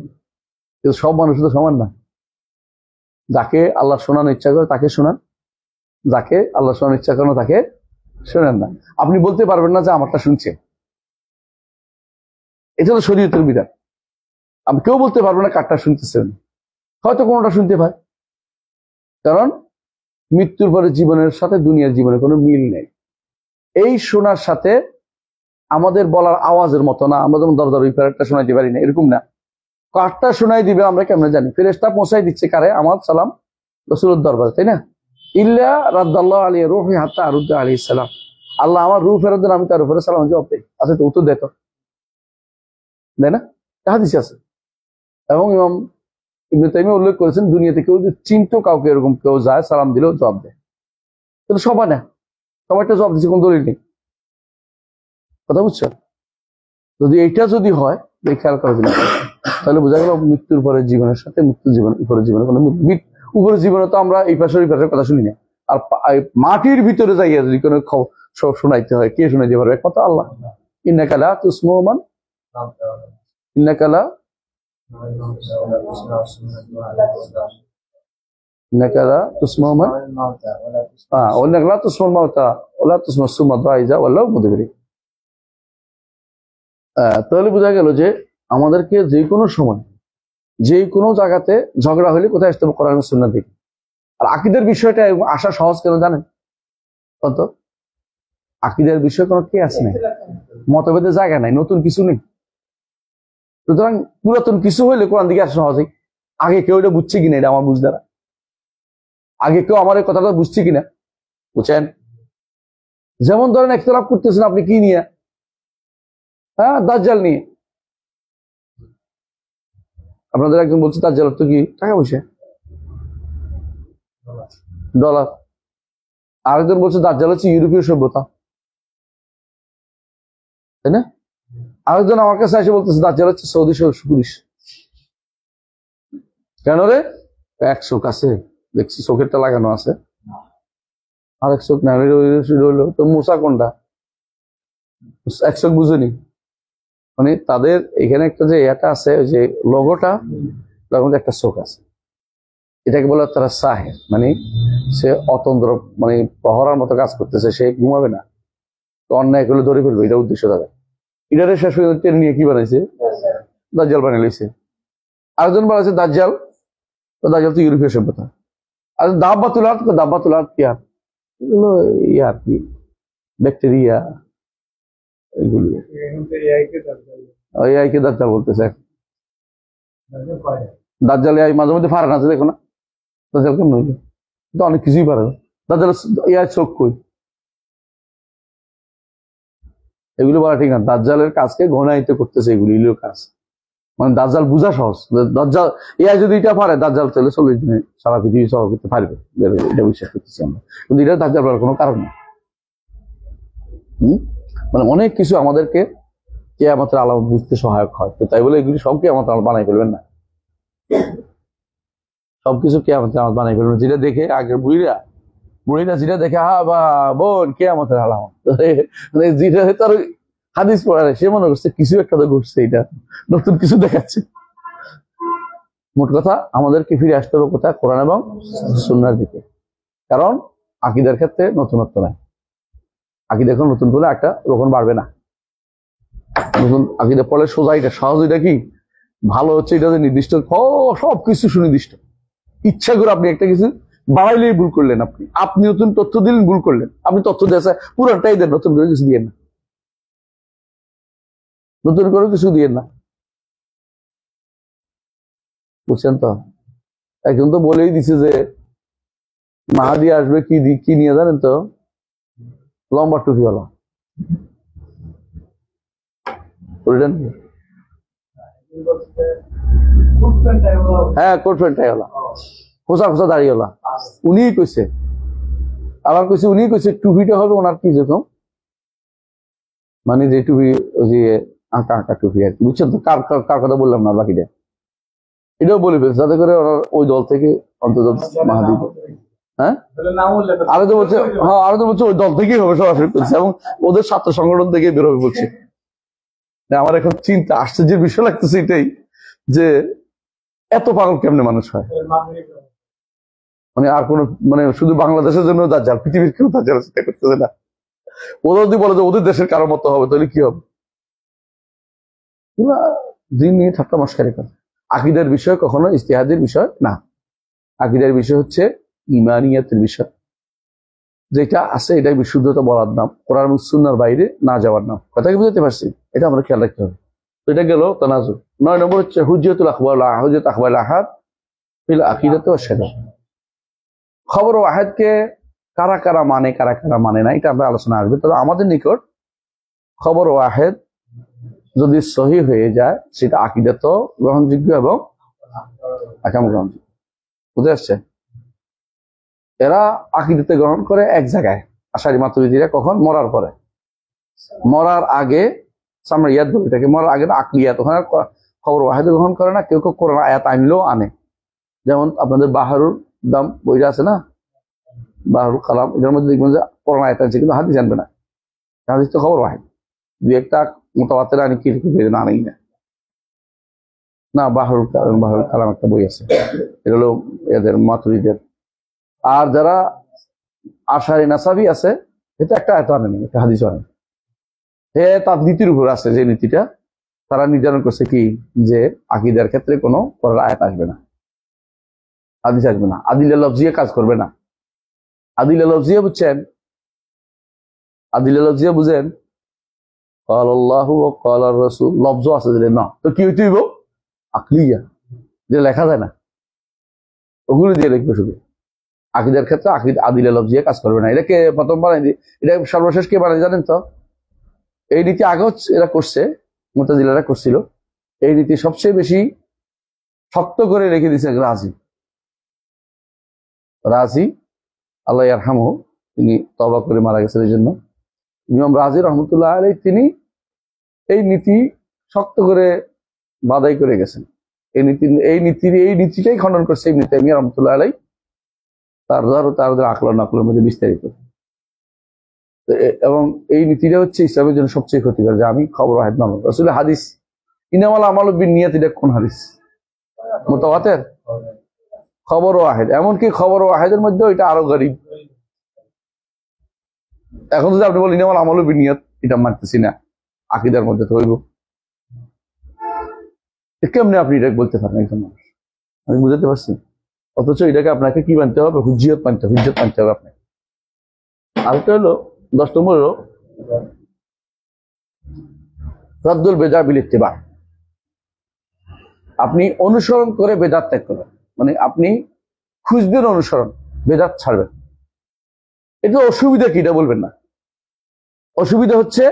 কিন্তু সব মানুষ তো সমান না, যাকে আল্লাহ শোনানোর ইচ্ছা করে তাকে শোনান, যাকে আল্লাহ শোনানোর ইচ্ছা করে তাকে শোনেন না। আপনি বলতে পারবেন না যে আমারটা শুনছে, এটা তো শরীয়তের বিধান। আপনি কেউ বলতে পারবেন না কারটা শুনতেছেন, হয়তো কোনোটা শুনতে পায়, কারণ মৃত্যুর পরে জীবনের সাথে দুনিয়ার জীবনের কোনো মিল নেই। এই শোনার সাথে আমাদের বলার আওয়াজের মতো না, আমরা যেমন দরজার ওই একটা শোনাইতে পারি না, এরকম না। কারটা শোনাই দিবে আমরা কেমনে জানি? ফেরেশতা পৌঁছাই দিচ্ছে কারে? আমার সালাম রাসূলের দরবারে, তাই না? ইল্লা রাদ্দাল্লাহু আলাইহি রূহি হাত্তা আরুদ্দা আলাইহিস সালাম, আল্লাহ আমার রূহ ফেরত দেন, আমি তার উপরে সালাম জবাব দেই। আচ্ছা, তো উত্তর দেয় তো, তাই না? হাদিস আছে। এবং ইমাম ইবনে তাইমিয়া উল্লেখ করেছেন, দুনিয়াতে কেউ যদি চিন্তা কাউকে এরকম কেউ যায়, সালাম দিলেও জবাব দেয়, কিন্তু সবাই না, সবাইটা জবাব দিচ্ছে, কোন দলিল নেই। কথা বুঝছো? যদি এইটা যদি হয়, খেয়াল করা যায়, তাহলে বোঝা গেল মৃত্যুর পরের জীবনের সাথে মৃত্যু জীবন উপরের জীবনে কোনো উপরের জীবনে তো আমরা এই পাশের ওই পাশের কথা শুনি না। আর মাটির ভিতরে যাইয়া যদি কোনো সব শোনাইতে হয়, কে শোনাইতে পারবে? একমাত্র আল্লাহ। ইন্নাকা লা তুসমু মান, ইন্নাকা লা তুসমু মান, ইন্নাকা লা তুসমুল মাউতা ওয়া লা তুসমু সুম্মা দাইজা ওয়াল্লাহু মুদবির। তাহলে বোঝা গেল যে আমাদেরকে যে কোনো সময় যে কোনো জায়গাতে ঝগড়া হলে কোথায় আসতে হবে? কোরআন সুন্নাহ দিকে। আর আকীদার বিষয়টা আসা সহজ কেন জানেন? কত আকীদার বিষয় কোনো কি আছে নাই, মতভেদের জায়গা নাই, নতুন কিছু নেই। সুতরাং পুরাতন কিছু হইলে কোরআন দিকে আসা সহজেই। আগে কেউ এটা বুঝছে কিনা, এটা আমার বুঝদারা, আগে কেউ আমার এই কথাটা বুঝছে কিনা, বুঝছেন? যেমন ধরেন ইখতিলাফ করতেছেন আপনি কি নিয়ে? হ্যাঁ, দাজ্জাল নিয়ে। আপনাদের একজন বলছে দাজ্জাল তো কি টাকা পয়সা, ডলার। আরেকজন বলছে দাজ্জাল হচ্ছে ইউরোপীয় সভ্যতা, তাই না? আরেকজন আমার কাছে এসে বলতেছে দাজ্জাল হচ্ছে সৌদি পুলিশ। কেন রে? এক চোখ আছে, দেখছি চোখেরটা লাগানো আছে, আরেক চোখ না হইলো তো। মুসা কোনটা? এক চোখ বুঝেনি। মানে তাদের এখানে একটা যে এটা আছে, ওই যে লোগোটা, তার মধ্যে একটা চোখ আছে। এটাকে বলে তারা সাহের, মানে সে অতন্ত্র, মানে প্রহরার মতো কাজ করতেছে, সে ঘুমাবে না, তো অন্যায় করলে ধরে ফেলবে, এটা উদ্দেশ্য তাদের। এটারে শেষ হয়ে নিয়ে কি বানাইছে? দাজ্জাল বানিয়ে লইছে। আরেকজন বানাইছে দাজ্জাল, তো দাজ্জাল তো ইউরোপীয় সভ্যতা। আর দাব্বাতুল আরদ, দাব্বাতুল আরদ কি? আর এগুলো আর কি ব্যাকটেরিয়া, এগুলি এআই কে দাজ্জাল বলতেছে। দাজ্জাল এআই মাঝে মধ্যে ফারান আছে, দেখো না? দাজ্জাল কেমন হইলো? তো অনেক কিছুই পারে না। দাজ্জাল এআই চোখ কই? এগুলো বলা ঠিক না। দাজ্জালের কাজকে ঘনায়িত করতেছে, এগুলো কাজ। মানে দাজ্জাল বুঝা সহজ। দাজ্জাল এআই যদি এটা পারে, দাজ্জাল চলে 40 দিনে সারা পৃথিবী সহ করতে পারবে, এটা বিশ্বাস করতেছি আমরা। কিন্তু এটা দাজ্জাল বলার কোনো কারণ নেই। মানে অনেক কিছু আমাদেরকে কিয়ামতের আলামত বুঝতে সহায়ক হয়, তো তাই বলে এগুলি সব কিয়ামতের আলামত বানাই ফেলবেন না। সবকিছু কিয়ামতের আলামত বানাই ফেলবেন। যেটা দেখে আগের বুড়িরা যেটা দেখে হা বা বোন কিয়ামতের আলামত, মানে যেটা তার হাদিস পড়ারে সে মনে করছে কিছু একটা তো ঘটছে, এটা নতুন কিছু দেখাচ্ছে। মোট কথা আমাদেরকে ফিরে আসতে হবে কোথায়? কোরআন এবং সুন্নাহর দিকে। কারণ আকীদার ক্ষেত্রে নতুনত্ব নাই। আকীদা এখন নতুন করলে একটা রোপণ বাড়বে না। নতুন আকীদা পড়লে সোজা, এটা সহজ। এটা কি ভালো হচ্ছে? এটা যে নির্দিষ্ট সবকিছু সুনির্দিষ্ট। ইচ্ছা করে আপনি একটা কিছু বাড়াইলেই ভুল করলেন, আপনি নতুন তথ্য দিলেন, ভুল করলেন। আপনি তথ্য দিয়েছে পুরানটাই দেন, নতুন করে কিছু দিয়েন না, নতুন করে কিছু দিয়েন না, বুঝছেন তো? এখন তো বলেই দিছে যে মাহাদি আসবে কি নিয়ে জানেন তো? লম্বা টুপিওয়ালা। হ্যাঁ, কোট প্যান্ট টাইওয়ালা, খোঁচা খোঁচা দাঁড়িয়েওয়ালা। উনিই কইছে, আবার কইছে উনিই কইছে টুপিটা হবে ওনার কি যেরকম, মানে যে টুপি, ওই যে আঁকা আঁকা টুপি আর কি, বুঝছেন তো? কার কথা বললাম না, বাকিটা এটাও বলে ফেলছে, যাতে করে ওনার ওই দল থেকে অন্তত মাহাদি। হ্যাঁ, আরো তো বলছে, হ্যাঁ আরো তো বলছে ওই দল থেকেই হবে সরাসরি বলছে, এবং ওদের ছাত্র সংগঠন থেকে বেরোবে বলছে। আমার এখন চিন্তা আশ্চর্যের বিষয় লাগতেছে এটাই, যে এত পাগল কেমনে মানুষ হয়। মানে আর কোন, মানে শুধু বাংলাদেশের জন্য দাজ্জাল, পৃথিবীর কেউ দাজ্জাল চিন্তা করতেছে না। ওরা যদি বলে যে ওদের দেশের কারো মতো হবে, তাহলে কি হবে? দিন নিয়ে ঠাট্টা মস্কারি করে। আকীদার বিষয় কখনো ইজতিহাদের বিষয় না। আকীদার বিষয় হচ্ছে ঈমানিয়াতের বিষয়। যেটা আছে এটাই বিশুদ্ধতা বলার নাম, কোরআন এবং সুন্নাহর বাইরে না যাওয়ার নাম। কথা কি বুঝতে পারছি? এটা আমরা খেয়াল রাখতে হবে। তো এটা গেল তানাজুর। 9 নম্বর হচ্ছে হুজ্জাতুল আখবারুল আহাদ ফিল আকিদাতি ওয়াশ শরিয়াহ। খবর ওয়াহিদকে কারা কারা মানে না, এটা আমরা আলোচনা আসবে। তবে আমাদের নিকট খবর ওয়াহিদ যদি সহিহ হয়ে যায়, সেটা আকীদাত গ্রহণযোগ্য এবং আহকাম গ্রহণযোগ্য। বুঝতে আসছে? এরা আকীদাতে গ্রহণ করে এক জায়গায়, আশারি মাতুরিদিরা কখন? মরার পরে। মরার আগে সামরিয়াত বলে এটাকে, মরার আগে আকলিয়াত, ওখানে খবর ওয়াহিদ গ্রহণ করে না। কেউ কেউ কোরআন আয়াত আনলেও আনে। যেমন আপনাদের বাহারুল দাম বইটা আছে না, বাহারুল কালাম, এটার মধ্যে দেখবেন যে কোরআন আয়াত আছে, কিন্তু হাদিস জানবে না। হাদিস তো খবর ওয়াহিদ। দুই একটা মোতাবাতির আনি কি না, আনেই না। বাহারুল কালাম একটা বই আছে, এটা হলো এদের মাতুরিদের। আর যারা আশারি নাসাবি আছে, এটা একটা আয়াত আনেনি, একটা হাদিস আনে। তার নীতির উপর আছে, যে নীতিটা তারা নির্ধারণ করছে কি যে আকীদার ক্ষেত্রে কোনো পরের আয়াত আসবে না, হাদিস আসবে না, আদিলে লফজিয়ে কাজ করবে না। আদিলে লফজিয়ে বুঝছেন? আদিলে লফজিয়ে বুঝেন? قال الله وقال الرسول লফজ আছে যে না, তো কি হইতে হইব? আকলিয়া, যে লেখা যায় না, ওগুলো দিয়ে লিখবে শুধু। আকীদার ক্ষেত্রে আদিলে লফজিয়ে কাজ করবে না। এটাকে প্রথম বানাই, এটা সর্বশেষ কে বানাই জানেন তো? এই নীতি আগেও এরা করছে, মুতাজিলারা করছিল। এই নীতি সবচেয়ে বেশি শক্ত করে রেখে দিয়েছে রাজি আল্লাহ ইয়ারহামহু, তিনি তওবা করে মারা গেছেন। এই জন্য ইমাম রাজি রহমতুল্লাহ আলাইহি তিনি এই নীতি শক্ত করে বাদাই করে গেছেন। এই নীতিটাই খণ্ডন করছে ইবনে তাইমিয়া রহমতুল্লাহ আলাইহি তার আকল নাকলের মধ্যে বিস্তারিত। এবং এই নীতিটা হচ্ছে ইসলামের জন্য সবচেয়ে ক্ষতিকর, যে আমি খবর ওয়াহিদ মানব। আসলে হাদিস ইনামাল আমাল বিনিয়াত, এটা কোন হাদিস? মুতাওয়াতির খবর ওয়াহিদ। এমনকি খবর ওয়াহিদের মধ্যে এটা আরো গরীব। এখন যদি আপনি বলেন ইনামাল আমাল বিনিয়াত, এটা মানতেছি না, আকীদার মধ্যে তো হইব, কেমনে আপনি এটা বলতে পারেন একজন মানুষ? আমি বুঝতে পারছি। অথচ এটাকে আপনাকে কি মানতে হবে? হুজ্জিয়ত মানতে হবে, হুজ্জত মানতে হবে আপনাকে। আরেকটা হলো 10 নম্বর হলো রাদ্দুল বেদা বিল ইত্তিবা। আপনি অনুসরণ করে বেদাত ত্যাগ করবেন, মানে আপনি খুঁজবেন অনুসরণ, বেদাত ছাড়বেন। এটা অসুবিধা কি, এটা বলবেন না। অসুবিধা হচ্ছে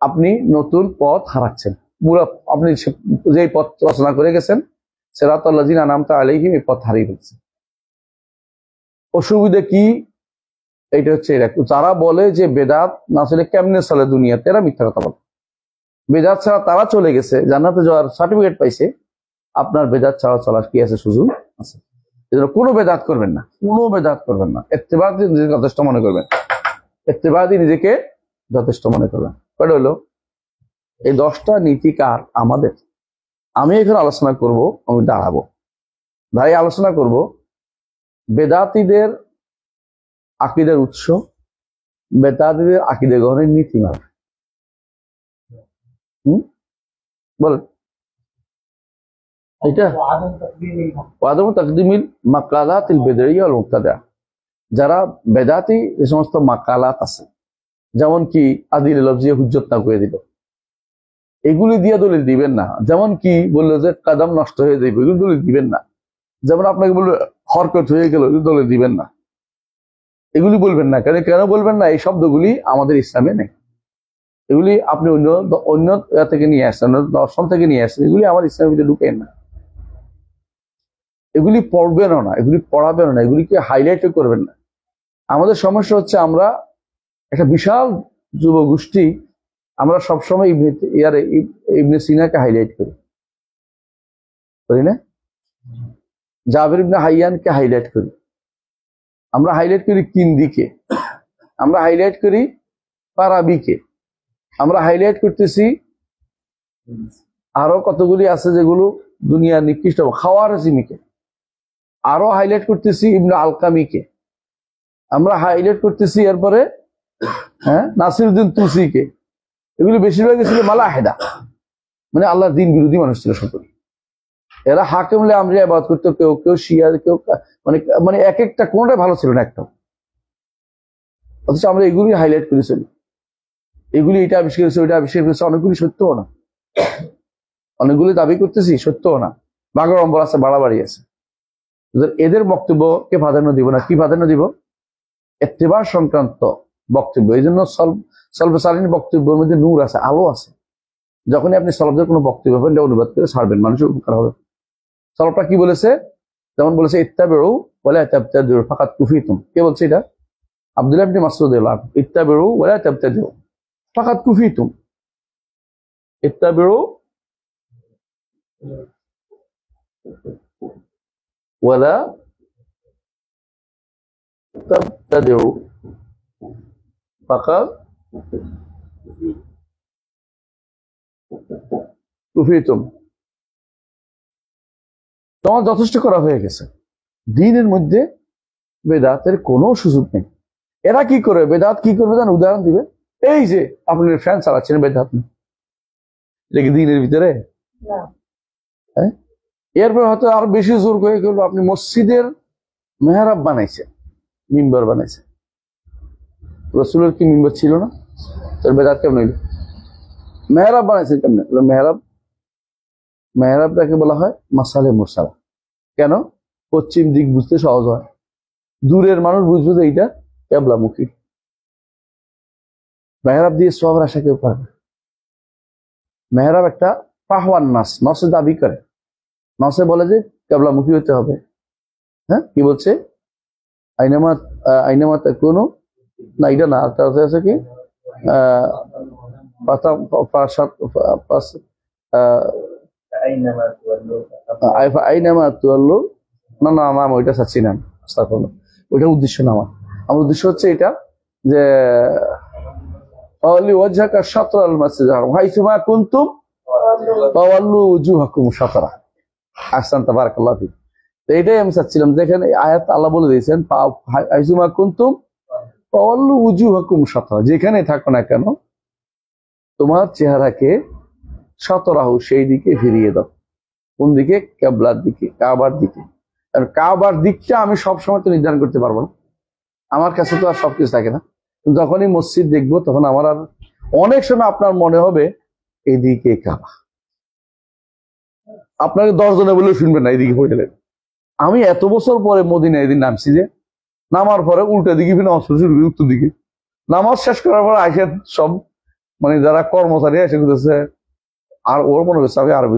আপনি নতুন পথ হারাচ্ছেন। পুরো আপনি যে পথ রচনা করে গেছেন, সিরাতাল লাযিনা আনআমতা আলাইহিম, এই পথ হারিয়ে ফেলছেন। অসুবিধা কি? এটা হচ্ছে যারা বলে যে বেদাত না চলে কেমনে চলে দুনিয়াতে, এরা মিথ্যা কথা বলে। বেদাত ছাড়া তারা চলে গেছে, জান্নাতে যাওয়ার সার্টিফিকেট পাইছে, আপনার বেদাত ছাড়া চলার কি আছে? সুযোগ আছে। এজন্য কোনো বেদাত করবেন না, কোনো বেদাত করবেন না। ইত্তেবাদি নিজেকে যথেষ্ট মনে করবেন, ইত্তেবাদি নিজেকে যথেষ্ট মনে করবেন। কয়টা হলো? এই 10টা নীতিকার আমাদের। আমি এখানে আলোচনা করব, আমি দাঁড়াবো, ভাই আলোচনা করব বেদাতীদের আকীদার উৎস, বেদাতীদের আকীদা গ্রহণের নীতিমালা। বলেন এটা ওয়াদাম তাকদিমিল মাকালাতিল বিদইয়া ওয়াল মুবতাদা। যারা বেদাতি যে সমস্ত মাকালাত আছে, যেমন কি আদিলে লফজিয়ে হুজ্জত না করে দিল, এগুলি দিয়ে দলিল দিবেন না। যেমন কি বললো যে কাদাম নষ্ট হয়ে যাবে, এগুলি দলিল দিবেন না। যেমন আপনাকে বললো হরকত হয়ে গেল, এগুলি দলিল দিবেন না। এগুলি বলবেন না। কেন বলবেন না? এই শব্দগুলি আমাদের ইসলামে নেই। এগুলি আপনি অন্য থেকে নিয়ে আসছেন, দর্শন থেকে নিয়ে আসছেন। এগুলি আমার ইসলামের ভিতরে ঢুকেন না। এগুলি পড়বেনও না, এগুলি পড়াবেনও না, এগুলিকে হাইলাইটও করবেন না। আমাদের সমস্যা হচ্ছে আমরা একটা বিশাল যুব গোষ্ঠী, আমরা সবসময় ইবনে সিনাকে হাইলাইট করি না? জাবির ইবনে হাইয়ানকে হাইলাইট করি, আমরা হাইলাইট করি কিন্দিকে, আমরা হাইলাইট করি ফারাবিকে, আমরা হাইলাইট করতেছি আরো কতগুলি আছে যেগুলো দুনিয়ার নিকৃষ্ট, খাওয়ারিজমিকে, আরো হাইলাইট করতেছি ইবনে আলকামিকে, আমরা হাইলাইট করতেছি এরপরে নাসিরউদ্দিন তুসিকে। এগুলি বেশিরভাগই ছিল মালাহেদা, মানে আল্লাহর দিন বিরোধী মানুষ ছিল সকলে। এরা হাকিমলে আমরা ইবাদত করতো, কেউ কেউ শিয়া, কেউ মানে এক একটা, কোনটা ভালো ছিল না একটা। অথচ আমরা এগুলি হাইলাইট করে চলি, এগুলি এটা আবিষ্কার করেছে, ওইটা আবিষ্কার করেছে। অনেকগুলি সত্যও না, অনেকগুলি দাবি করতেছি সত্যও না, বাগড়ম্বর আছে, বাড়াবাড়ি আছে। এদের বক্তব্যকে প্রাধান্য দিব না। কি প্রাধান্য দিব? ইত্তেবা সংক্রান্ত বক্তব্য। এই জন্য সলফে সালিহিনের বক্তব্যের মধ্যে নূর আছে, আলো আছে। যখনই আপনি সলফদের কোনো বক্তব্য পাবেন, অনুবাদ করে ছাড়বেন, মানুষের উপকার হবে। সলফটা কি বলেছে? যেমন বলেছে ইত্তাবিউ ওয়ালা তাবতাদিউ ফাকাদ কুফিতুম। কে বলছে এটা? আব্দুল্লাহ ইবনে মাসউদ রাদিয়াল্লাহু আনহু। ইত্তাবিউ ওয়ালা তাবতাদিউ ফাকাদ কুফিতুম। ইত্তাবিউ ওয়ালা তাবতাদিউ ফাকাদ কুফিতুম। তোমার যথেষ্ট করা হয়ে গেছে। দ্বীনের মধ্যে বেদাতের কোনো সুযোগ নেই। এরা কি করে? বেদাত কি করবে জান? উদাহরণ দিবে। এই যে আপনি ফ্যান চালাচ্ছেন, বেদাত এটা কি দিনের ভিতরে? না। হ্যাঁ, এরপর হয়তো আরো বেশি জোর করে করবো, আপনি মসজিদের মেহরাব বানাইছে, মিম্বর বানাইছে। রসুলের কি মিম্বর ছিল না? তোর বেদাত কেমন হইল? মেহরাব বানাইছে কেমনে? মেহরাবটাকে বলা হয় মাসালে মুরসালা। কেন? পশ্চিম দিক বুঝতে সহজ হয়, দূরের মানুষ বুঝবে যে এইটা কেবলামুখী। মেহরাব দিয়ে সবার আশা কেউ পারে না। মেহরাব একটা পাহওয়ান নাস, নসে দাবি করে, নসে বলে যে কেবলামুখী হতে হবে। হ্যাঁ, কি বলছে? আইনামা আইনামা কোনো না, এটা না, তার আছে কি আইনামা তুয়াল্লু, না না, আমি ওইটা চাচ্ছি না, ওইটা উদ্দেশ্য না। আমার উদ্দেশ্য হচ্ছে এটা যে এইটাই আমি চাচ্ছিলাম। দেখেন আয়াত আল্লাহ বলে দিয়েছেন হাইসুমা কুনতুম ফাওয়াল্লু উজুহাকুম শাতরা, যেখানে থাকো না কেন তোমার চেহারাকে শাতরাহু, সেই দিকে ফিরিয়ে দাও। কোন দিকে? কিবলার দিকে, কাবার দিকে। কারণ কাবার দিকটা আমি সবসময় তো নির্ধারণ করতে পারবো না, আমার কাছে তো আর সবকিছু থাকে না। যখনই মসজিদ দেখবো তখন আমার আর অনেক সময় আপনার মনে হবে এইদিকে কাবা। আপনাকে 10 জনে বলেও শুনবেন না এইদিকে পড়ে গেলেন। আমি এত বছর পরে মদিনা এদিন নামছি, যে নামার পরে উল্টা দিকে নামাজ পড়ে শুরু করি, উত্তর দিকে। নামাজ শেষ করার পর আসে সব মানে যারা কর্মচারী এসে করতেছে, আর ওর মনে হচ্ছে আমি আরবি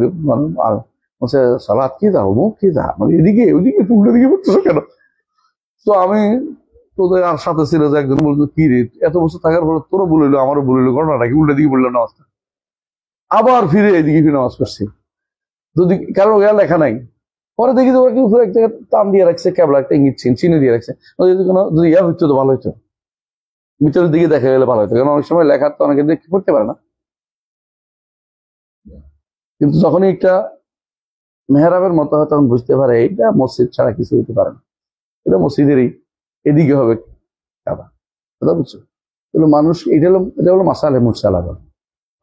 বলছে সালাদ কি যা, মুখ কি যা, মানে এদিকে ওইদিকে উল্টো দিকে পড়তেছো কেন? তো আমি তোদের আর সাথে ছিল যে একজন বলতো কি রে, এত বছর থাকার পরে তোরও বলিল আমারও বলিল, ঘটনাটা কি? উল্টা দিকে বললো নামাজটা, আবার ফিরে এদিকে ফিরে নামাজ পড়ছি। যদি কারণ ওরা লেখা নাই, পরে দেখি তো ওরা কি উপরে এক জায়গায় টান দিয়ে রাখছে, কেবলা একটা ইঙ্গিত চিহ্ন দিয়ে রাখছে। যদি ইয়া হইতো তো ভালো হইতো, ভিতরের দিকে দেখা গেলে ভালো হইতো, কারণ অনেক সময় লেখা তো অনেকে দেখতে পড়তে পারে না। কিন্তু যখনই একটা মেহরাবের মতো হয় তখন বুঝতে পারে এইটা মসজিদ ছাড়া কিছু হইতে পারে না, এটা মসজিদেরই এদিকে হবে কাবা। কথা বুঝছো? মানুষ এটা হলো মাসালে মুরসালা।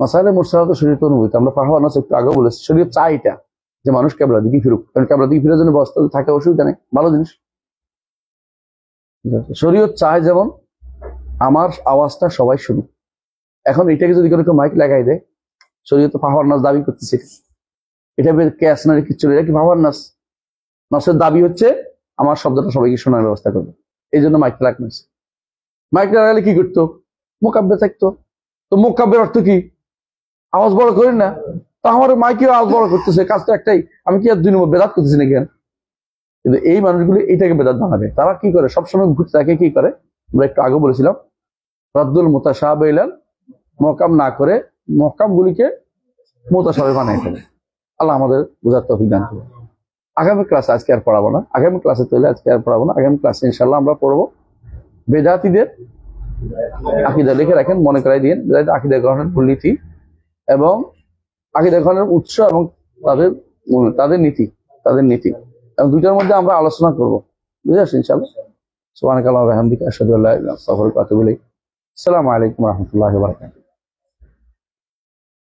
মাসালে মুরসালা তো শরীয়ত অনুভূতি, আমরা পাহাড় নাচ একটু আগে বলেছি, শরীয়ত চাই এটা যে মানুষ কেবলা দিকে ফিরুক, কারণ কেবলা দিকে ফিরে জন্য বস্তা থাকে, অসুবিধা নেই, ভালো জিনিস। শরীয়ত চায় যেমন আমার আওয়াজটা সবাই শুনুক। এখন এটাকে যদি কোনো মাইক লাগাই দেয়, শরীয়ত পাহাড় নাচ দাবি করতেছে, এটা ক্যাশ না কিছু, এটা কি পাহাড় নাচ? নাচের দাবি হচ্ছে আমার শব্দটা সবাইকে শোনার ব্যবস্থা করবে, এই জন্য মাইকটা রাখা হয়েছে। মাইকটা লাগালে কি করতো? মোকাব্বে থাকতো। তো মোকাব্বের অর্থ কি? আওয়াজ বড় করি না, তো আমার মাইকে আওয়াজ বড় করতেছে, কাজ তো একটাই, আমি কি আর 2 নম্বর বেদাত করতেছি নাকি? কিন্তু এই মানুষগুলো এইটাকে বেদাত বানাবে। তারা কি করে? সবসময় ঘুরতে থাকে, কি করে? আমরা একটু আগে বলেছিলাম, রদ্দুল মুতাশাবিহ ইলাল মুহকাম না করে মুহকাম গুলিকে মুতাশাবিহ বানায় ফেলে। আল্লাহ আমাদের বোঝার তৌফিক দান করুন। আগামী ক্লাসে আজকে আর পড়াবো না, আগামী ক্লাসে চলে আজকে আর পড়াবো না, আগামী ক্লাসে ইনশাল্লাহ আমরা পড়বো বেদাতীদের আকীদা। লিখে রাখেন, মনে করাই দিন, আকীদা গ্রহণের মূলনীতি এবং আকীদা গ্রহণের উৎস এবং তাদের নীতি এবং দুইটার মধ্যে আমরা আলোচনা করবো, বুঝে আসছি ইনশাআল্লাহ। সুবহানাকাল্লাহু ওয়া বিহামদিকা আশহাদু আল্লা ইলাহা ইল্লা আনতা আস্তাগফিরুকা ওয়া আতুবু ইলাইক। আসসালামু আলাইকুম ওয়া রাহমাতুল্লাহি ওয়া বারাকাতুহু।